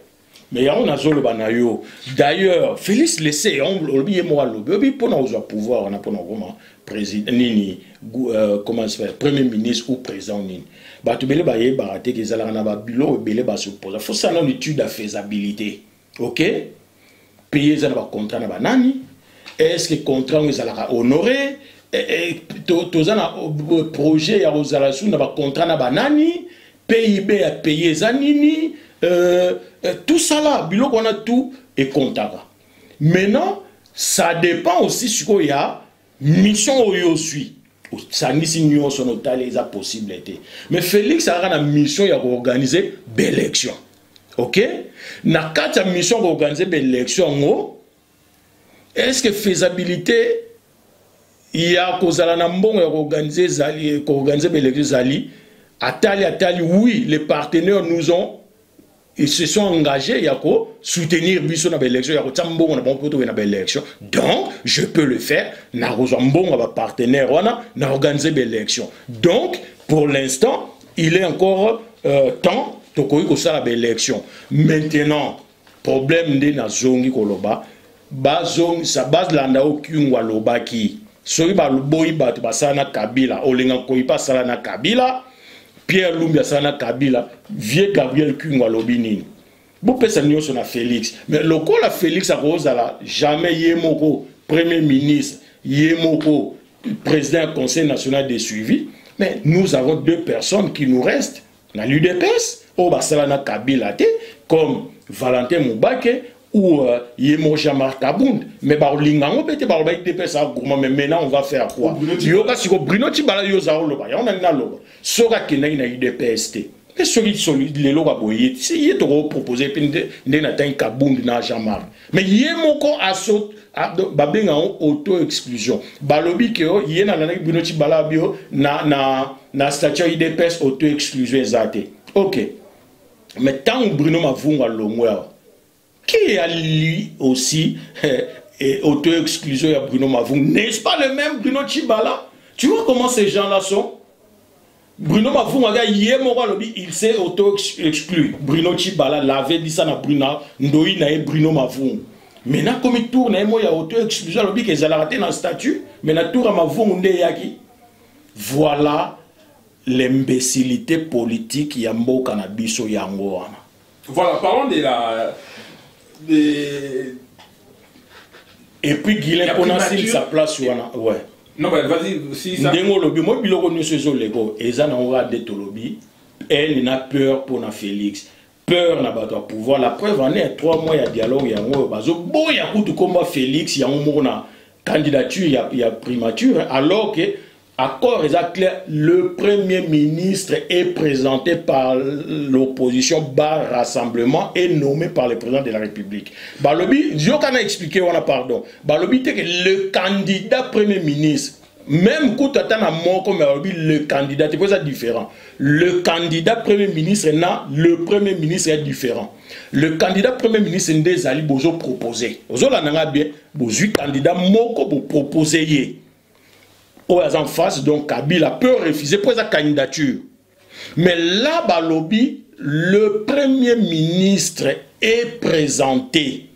Speaker 3: Mais il y a un azolo banayo. D'ailleurs, Félix laissé, on oublie moi l'oubli pour nous avoir pouvoir, on a pour nous président nini, comment se fait, premier ministre ou président nini. Bah tu bele baye baraté que zala na ba bilo bele ba se pose. Faut ça une étude de faisabilité. OK? Payer ça ba contrat na banani. Est-ce que contrat on zala honorer to zana projet ya zala sou na ba contrat na banani, PIB a payer za nini. Tout ça là, bilo qu'on a tout est comptable. Maintenant, ça dépend aussi sur quoi il y a mission où il suit. Ça n'y signe son hôtel les possibilités. Mais Félix a une mission il a organiser belle élection. OK? Na quatre mission organiser belle élection. Est-ce que faisabilité il y a cause à la nambon organiser zali organiser belle élection zali atali oui les partenaires nous ont ils se sont engagés à soutenir Bisso dans l'élection, donc je peux le faire. Na rozambon a partenaire, on a organisé l'élection. Donc pour l'instant, il est encore temps de faire l'élection. Maintenant, problème de na zongi koloba, bazong sa base landa okungwa loba ki. Soki ba loboyi ba to basana Kabila, olenga koyipa sala na Kabila. Pierre Lumbia Sana Kabila, vieux Gabriel Kungwa Lobini. Vous pouvez s'en sur Félix. Mais le coup la Félix a Rosala, jamais Yemoko, Premier ministre, Yemoko, président du Conseil national de suivi. Mais nous avons deux personnes qui nous restent. On a l'UDPS, au Basalana Kabila, comme Valentin Moubake ou Yemo Jean-Marc Kabound. Mais Barolingango, mais maintenant on va faire quoi? Yoga siko Bruno Tibala Yosa Loba, on a na loba. Sora Kena na UDPST. Mais celui solide les loba boye, si il est proposé n'a pas Kabound na Jean-Marc. Mais Yemoko assaut babenga auto-exclusion. Balobi ke yena na Bruno Tibala bio na statut UDPS auto-exclusion zate. OK. Mais tant Bruno Mavunga Longwa qui a lui aussi auto-exclusion à Bruno Mavung. N'est-ce pas le même Bruno Tibala? Tu vois comment ces gens-là sont? Bruno Mavung, il s'est auto-exclu. Bruno Tibala l'avait dit ça à Bruno Mavung. Maintenant, comme il tourne, il y a auto-exclusion, il a raté dans le statut. Maintenant, tour à Mavung, voilà l'imbécilité politique Yambo Cannabis au Yango.
Speaker 4: Voilà, parlons de la...
Speaker 3: Et puis Guilain Ponassil sa place ouais.
Speaker 4: Non mais vas-y si ça.
Speaker 3: Ndengo lobi moi biloko nyonso ezoleko eza na ora de tolobi elle n'a peur pour na Félix. Peur na bato pouvoir la preuve en est 3 mois ya dialogue yango bazo boya kutu komba Félix yango mona candidature ya primature alors que accord clair, le Premier ministre est présenté par l'opposition bar rassemblement et nommé par le président de la République. Balobi, Diokana a expliqué, on a pardon. Balobi, le candidat Premier ministre, même quand tu as mort comme le candidat, c'est ça différent. Le candidat Premier ministre, le Premier ministre est différent. Le candidat Premier ministre, c'est des alliés bozo proposé. Bozo la nanga bien, bozo candidat moko bo proposé. En face, donc Kabila peut refuser pour sa candidature. Mais là, Balobi, le Premier ministre est présenté.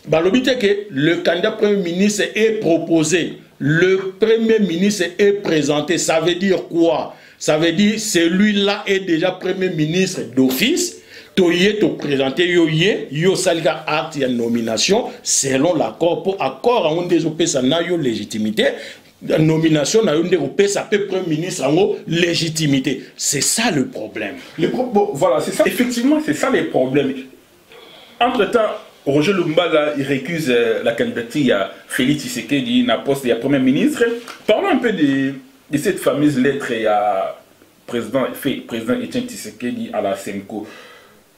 Speaker 3: Balobi, c'est que le candidat Premier ministre est proposé. Le Premier ministre est présenté. Ça veut dire quoi? Ça veut dire celui-là est déjà Premier ministre d'office. Toye to présenter yo salga acte de nomination selon l'accord pour accord en des opesa na yo légitimité nomination na yo des opesa peu Premier ministre en légitimité. C'est ça le problème.
Speaker 4: Voilà, c'est ça effectivement, c'est ça les problèmes. Entre-temps, Roger Lumbala il récuse la candidature à Félix Tshisekedi na poste de Premier ministre. Parlons un peu de cette fameuse lettre à président Etienne Tshisekedi à la SEMCO.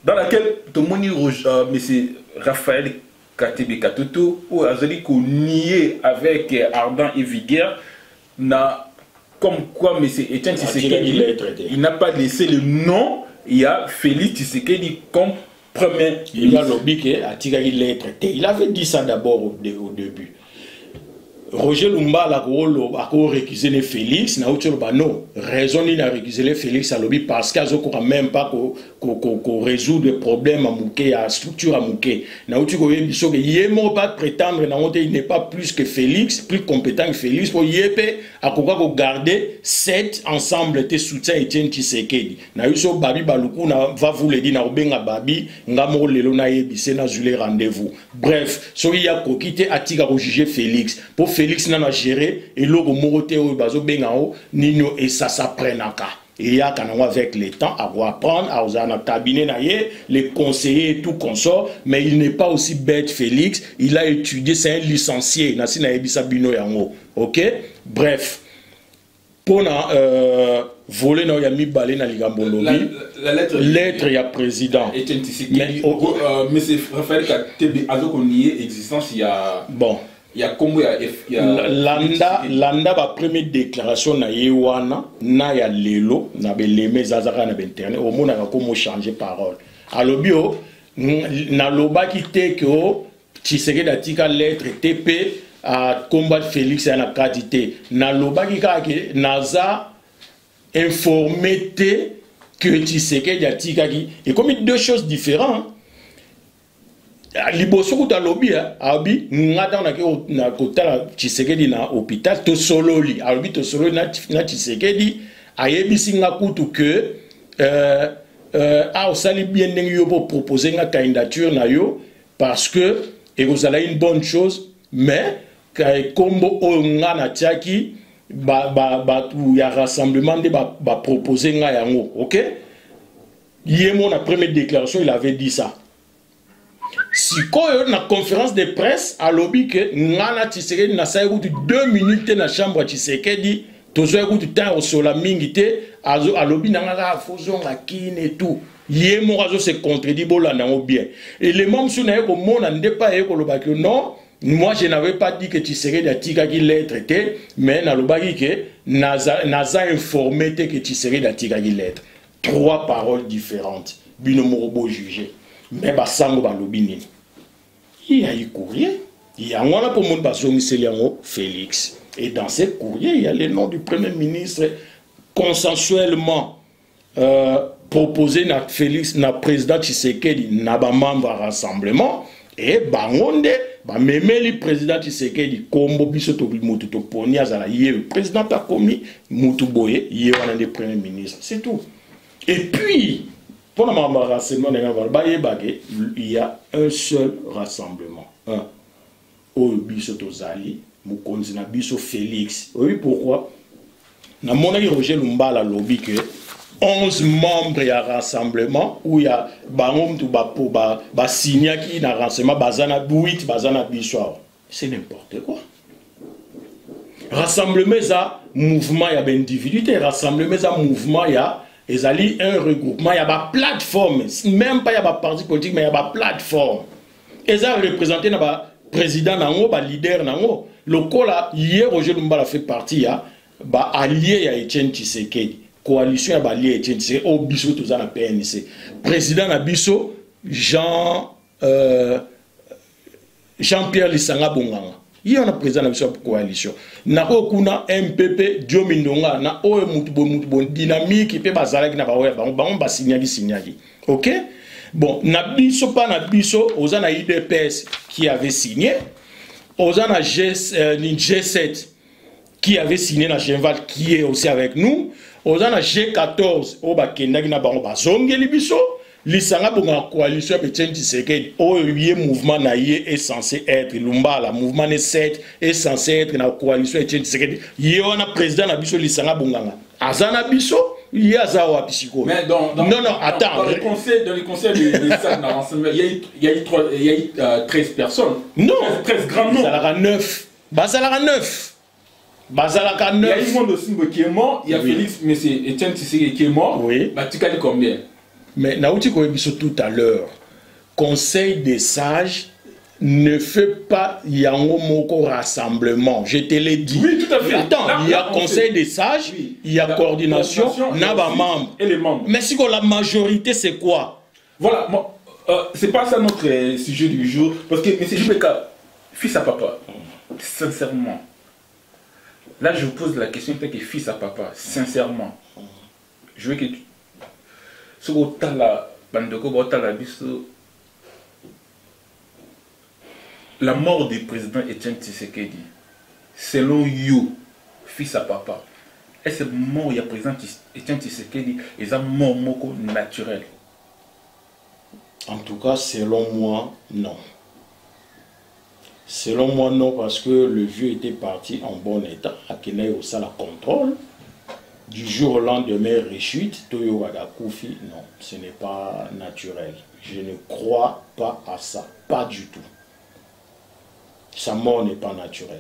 Speaker 4: Dans laquelle tout le monde M. Raphaël Katebe Katoto, ou Azali qu'on nié avec Ardent et Viguerre, comme quoi M. Etienne Tshisekedi, il n'a pas laissé le nom, il y a Félix Tshisekedi comme premier.
Speaker 3: Il a lobby qu'il il avait dit ça d'abord au début. Roger Lumba a récusé Félix, non, raison il a récusé Félix à lobby parce qu'il n'a même pas résoudre les problèmes à Mouké, à la structure à Mouké. Il ne pas prétendre qu'il n'est pas plus que Félix, plus compétent que Félix, pour garder cet ensemble de soutien Etienne Tshisekedi. Na yuso Babi Baluku va vous le dire, na obenga Babi, ngamo lelo na yebise na zule rendez-vous. Bref, so il y a kokite atika ko juger Félix. Pour Félix n'a géré et logo morote o bazo bengao nino et ça s'apprenaka. Et il y a avec le temps à apprendre à un cabinet les conseillers et tout consort, mais il n'est pas aussi bête Félix, il a étudié, c'est un licencié, ok? Bref, pour voler dans Yami Balé dans Ligambolobi,
Speaker 4: la
Speaker 3: lettre il y a président.
Speaker 4: Mais c'est Raphaël Katebe Azokonié existence il y a
Speaker 3: bon.
Speaker 4: Il y a combien
Speaker 3: Landa ba première déclaration na yewana na ya lelo na beleme zazaka na internet au monde a comment changer parole alobio na loba ki te ko Tshisekedi atika lettre TP à combattre Félix à la qualité na loba ki ka ke naza informé que Tshisekedi atika ki et comme deux choses différentes. Liboso kuta lobby abi ngata na kotala Tshisekedi na hôpital to sololi abi to sololi na Tshisekedi ayebisi nga kutu que osali bien ndenge yo pour proposer nga candidature na yo parce que et vous allez une bonne chose mais kombo nga na tiaki ya rassemblement de proposer nga yango, OK? Yemo na première déclaration il avait dit ça. Si dans la conférence de presse, à lobby que Ngana Tshisekedi na sa écoute 2 minutes dans la chambre Tshisekedi, tozo écoute temps au sola mingité, à lobby nanga faisons la kin et tout. Yé mon razo se contredit bola nango bien. Et les membres sur na ko mona ndé pas ko loba que non, moi je n'avais pas dit que Tshisekedi a tika ki lettre té, mais na lobaki que naza informé que Tshisekedi a tika ki lettre. 3 paroles différentes. Bino morobo jugé. Mais basango balobi nini il y a eu courrier il y a un pour mon bazongi Seliango Félix et dans ces courriers il y a le nom du premier ministre consensuellement proposé na Félix na président Tshisekedi na ba membre rassemblement et bangonde ba memeli président Tshisekedi kombo biso to mutu to poni azala yé président ta komi mutu boye yé wana de premier ministre c'est tout. Et puis pour le rassemblement, il y a un seul rassemblement. Un. Au Bissotozali, Moukonzina Bisso Félix. Oui, pourquoi? Dans mon ami Roger Lumba a lobby que 11 membres y a rassemblement où il y a Bangom tout signé qui n'a rassemblement Bazana 8 Bazana Bissau. C'est n'importe quoi. Rassemblement, ça mouvement, il y a une individualité. Rassemblement, ça mouvement, il y a. Et ça lit un regroupement, il y a une plateforme, même pas il y a un parti politique, mais il y a une plateforme. Et ça représente un président, un leader, le cas hier, Roger Lumba a fait partie, allié à Etienne Tshisekedi, coalition à allié à Etienne Tshisekedi, au Bisso, tout ça, la PNC. Président à Bisso, Jean-Pierre Lissanga Bonganga. Il y a un président de la coalition. Na okuna MPP Diomindonga na oe mutu dynamique qui peut bazala qui na ba signali. OK? Bon, na biso pas na biso, ozana IDPS qui avait signé, ozana G7 qui avait signé na Genval qui est aussi avec nous, ozana G14 o ba kendaki na bango bazongeli biso. L'Isanga Bonga coalition Etienne Tshisekedi, au mouvement naïe est censé être Lumba, le mouvement N7 est censé être dans la coalition Etienne Tshisekedi. Il y a un président Nabiso L'Isanga Bonga. Azana Biso, il y a Zawa Pisiko.
Speaker 4: Mais attends. Dans le conseil de l'enseignement, il y a eu 13 personnes.
Speaker 3: Non.
Speaker 4: 13 grands noms.
Speaker 3: Bazalara 9. Bazalara 9. Bazalara 9.
Speaker 4: Il y a eu Mondo Simbo qui est mort, il y a Félix, mais c'est Etienne Tshisekedi qui est mort.
Speaker 3: Oui.
Speaker 4: Bah, tu connais combien?
Speaker 3: Mais Naouti Koyebiso tout à l'heure, conseil des sages, ne fait pas Yango Moko rassemblement. Je te l'ai dit.
Speaker 4: Oui, tout à fait.
Speaker 3: Attends, il y a conseil des sages,
Speaker 4: oui.
Speaker 3: il y a coordination, n'a pas membres.
Speaker 4: Et les membres.
Speaker 3: Mais si la majorité, c'est quoi?
Speaker 4: Voilà, c'est pas ça notre sujet du jour. Parce que M. Jubeka, fils à papa, sincèrement, là je vous pose la question en tant que fils à papa, sincèrement, je veux que tu. Ce que tu as là, la mort du président Etienne Tshisekedi, selon you, fils à papa, est-ce que mort du président Etienne Tshisekedi est un mort naturel?
Speaker 3: En tout cas, selon moi, non. Selon moi, non, parce que le vieux était parti en bon état, à Kenya au la contrôle. Du jour au lendemain, rechute, Toyo Wadakufi, non, ce n'est pas naturel. Je ne crois pas à ça, pas du tout. Sa mort n'est pas naturelle.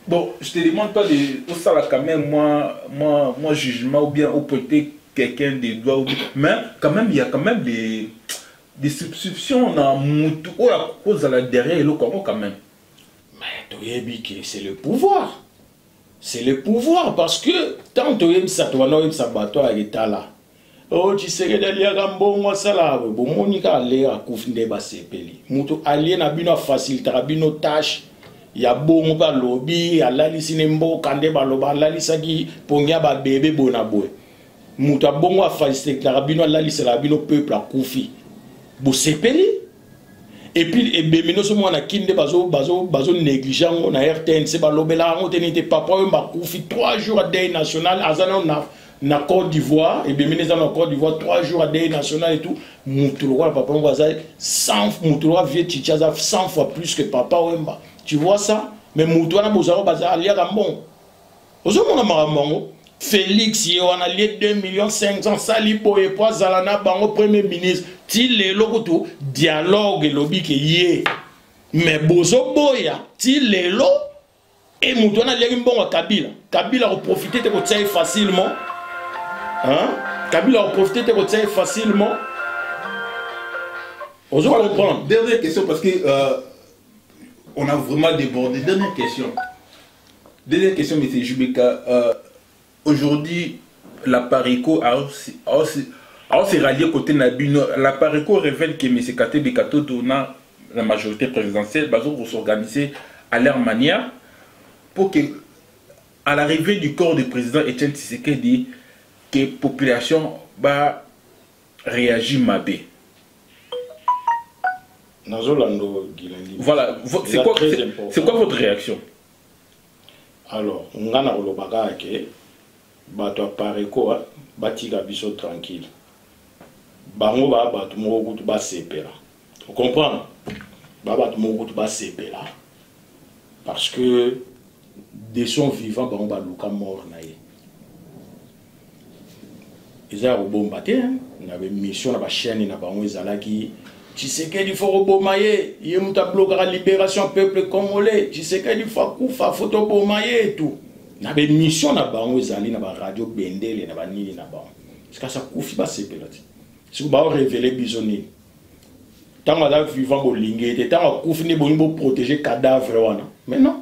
Speaker 4: Bon, je te demande pas de ça là quand même, moi jugement ou bien ou peut-être quelqu'un des doigts, mais quand même il y a quand même des substitutions dans Moutou ou à cause de la derrière le Congo quand même.
Speaker 3: Mais Toyebi, c'est le pouvoir. C'est le pouvoir parce que tant que ça toi ça bateau à l'état là. Oh tu sais que derrière Gambon ça là bon monika aller à Koufinde basepeli. Muto allié na bino facile tarabino tâche. Ya bon ba lobby ala lisimbo kande ba loba la lisaki pongia ba bébé bonaboy. Muto bon wa facile tarabino ala lisala bino peuple à Koufi. Bo sepeli. Et puis, et ce moment, bazo négligent, na RTNC, balobela, on tenait papa, on m'a confié 3 jours à Day National, na Côte d'Ivoire, et bien, en Côte d'Ivoire, 3 jours à Day National et tout. Moutoulwa, papa, on va dire, 100 fois plus que papa, Wemba. Tu vois ça? Mais Moutoulwa, na bozaro, baza, alia gambon. Ozo mona marambango. Félix, il y a un allié 2 500 000 salipo et pois Zalana bango premier ministre. Ti le lokutu dialogue lobby que yé. Mais bozo boya ti le lo et moutona lié bon à Kabila. Kabila a profité de retirer facilement. Hein? Kabila a profité de retirer facilement. Ozo comprendre.
Speaker 4: Dernière question parce que on a vraiment débordé. Dernière question. Dernière question, M. Jubeka. Aujourd'hui, la Parico a aussi rallié côté Nabino. La Parico révèle que M. Kate Bekato donna la majorité présidentielle, pour s'organiser à leur manière pour que, à l'arrivée du corps du président Etienne Tshisekedi, que la population va réagir mabé. Voilà, c'est quoi votre réaction?
Speaker 3: Alors, on a le bato Parico batika biso tranquille. Bango ba bato moko kutu ba sepela. Vous comprenez? Ba bato moko kutu ba sepela. Parce que des sont vivants bango ba luka mort na ye. Ils ont bombarder na ba mission na ba chaîne na bango ezalaki Tshisekedi faut rebomayer, il muta bloquer la libération peuple congolais. Tshisekedi faut kufa photo bomayer et tout. Na be mission na bango ezali na ba radio bendele na ba nini na bango parce que ça kufi ba sepelati si ba révéler bisoni tant que vivant bo lingé tant kufi ni bo protéger cadavre wana mais non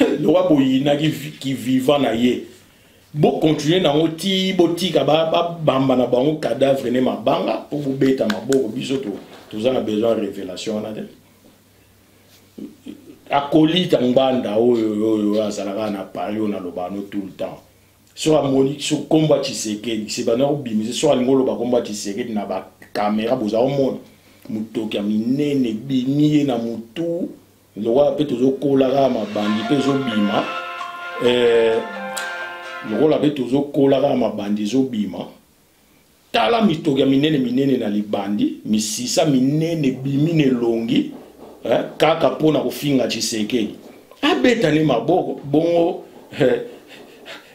Speaker 3: le roi boyina qui vivant na ye bo continuer na oti botika ba bamba na bango cadavre ne mabanga pour beta maboko biso tous on a besoin de révélation na de akolita mbanda oyo azalaka na Paris on a lobano tout le temps sur amoni sur combat Tshisekedi c'est bana obimiser sur alingolo ba combat Tshisekedi na ba caméra boza omona mutoki minene bimiye na mutu lowa pe tozo kolaka mabandi pe zo bima lokola pe tozo kolaka mabandi zo bima tala mitoki minene na libandi misisa minene bimine longi kaka pona kofinga Tshisekedi abetani maboko bongo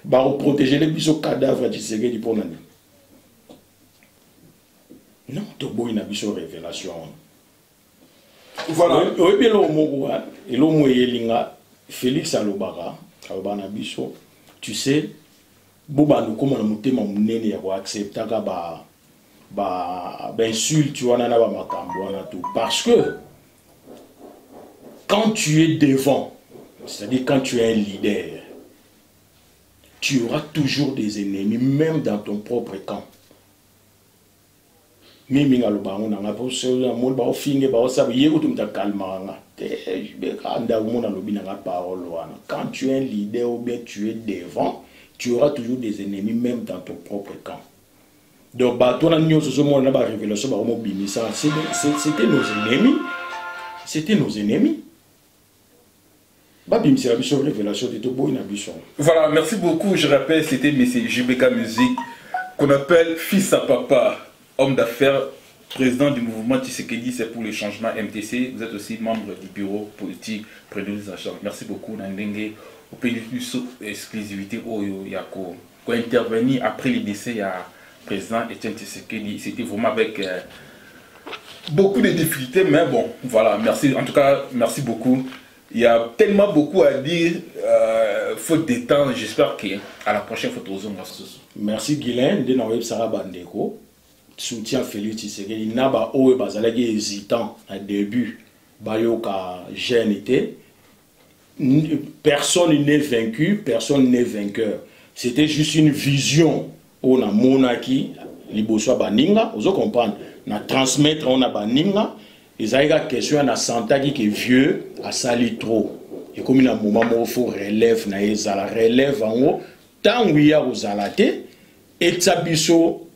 Speaker 3: ba protéger les biso cadavre Tshisekedi pona ni non to boy na biso révélation voilà oui bien lo moko et lo moyelinga Félix alobaka na biso tu sais boba no koma na mutema munene ya ko accepter ka insulte, tu vois, tout. Parce que quand tu es devant, c'est-à-dire quand tu es un leader, tu auras toujours des ennemis, même dans ton propre camp. Quand tu es un leader ou bien tu es devant, tu auras toujours des ennemis, même dans ton propre camp. Donc, c'était nos ennemis. C'était nos ennemis.
Speaker 4: Voilà, merci beaucoup. Je rappelle, c'était M. JBK Musique, qu'on appelle fils à papa, homme d'affaires, président du mouvement Tshisekedi, c'est pour le changement MTC. Vous êtes aussi membre du bureau politique près de l'achat. Merci beaucoup. Nandenge, au pays de l'exclusivité, il y a intervenir après le décès, il y a président Etienne Tshisekedi. C'était vraiment avec beaucoup de difficultés, mais bon, voilà, merci. En tout cas, merci beaucoup. Il y a tellement beaucoup à dire, faute de temps. J'espère qu'à la prochaine photo, on va se soutenir.
Speaker 3: Merci Guylaine, de Naweb Sarah Bandeko. Soutien Félix Tshisekedi. Naba Owe Bazalagi hésitant au début. Bayoka jeune était. Personne n'est vaincu, personne n'est vainqueur. C'était juste une vision. On a monaki, liboso baninga, vous comprenez. Na transmettre on a baninga. Ils ont une question à santé qui est vieux, à sali trop. Et comme il y a un moment où il faut relève, la relève en haut, tant qu'il y a aux alatés, et ça biso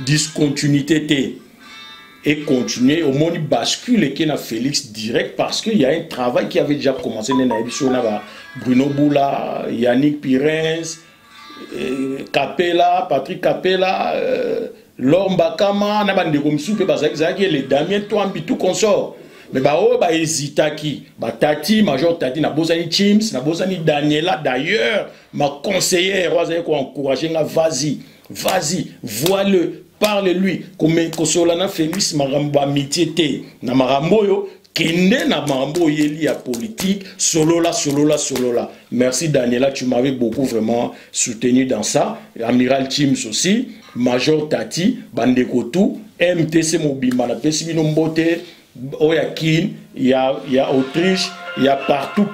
Speaker 3: discontinuité et continuer au monde bascule qui est Félix direct parce qu'il y a un travail qui avait déjà commencé dans Bruno Boula, Yannick Pirens, Capella, Patrick Capella, Lomba Kama, Nabande Komsoupe, les Damien Touambi, tout consort. Mais hésita qui Tati, Major Tati, Nabozani Chims, Nabozani Daniela, d'ailleurs, ma conseillère, on a encouragé, vas-y, vois-le, parle-lui, comme Kosolana Félix, Marambo amitié, na Maramboyo, Kende na Marambo yeli à politique, solo là. Merci Daniela, tu m'avais beaucoup vraiment soutenu dans ça. Amiral Chims aussi, Major Tati, Bandekotou, MTC Mobimba, la Pesibino Mbote, Oyakin, il y a Autriche, il y a partout,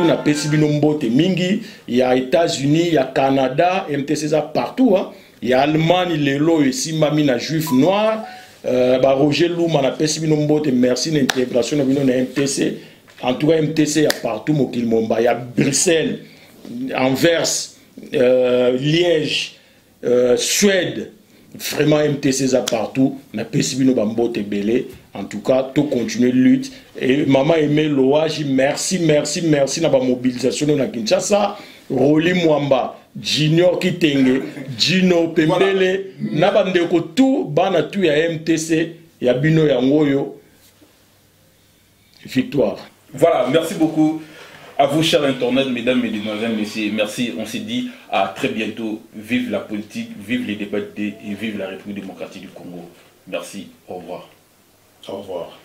Speaker 3: na Pesibino Mbote Mingi, il y a États-Unis, il y a Canada, MTC ça partout, hein. Il y a Allemagne, Lelo, ici, Mamina Juif Noir, Roger Louma, na Pesibino Mbote, merci l'intégration de MTC. En tout cas, MTC, il y a partout, Mokilmomba, il y a Bruxelles, Anvers, Liège, Suède, vraiment MTC ça partout, na Pesibino Bambote Belé. En tout cas, tout continuer de lutte. Et maman aimé Loaji, merci na ba mobilisation na Kinshasa, Roli Mwamba, Junior Kitenge, Gino Pembele, na bandeko tout bana tout ya MTC, ya bino ya ngoyo. Victoire.
Speaker 4: Voilà, merci beaucoup. À vous, chers internautes, mesdames, mesdemoiselles, messieurs, merci. On s'est dit à très bientôt. Vive la politique, vive les débats et vive la République démocratique du Congo. Merci, au revoir.
Speaker 3: Au revoir.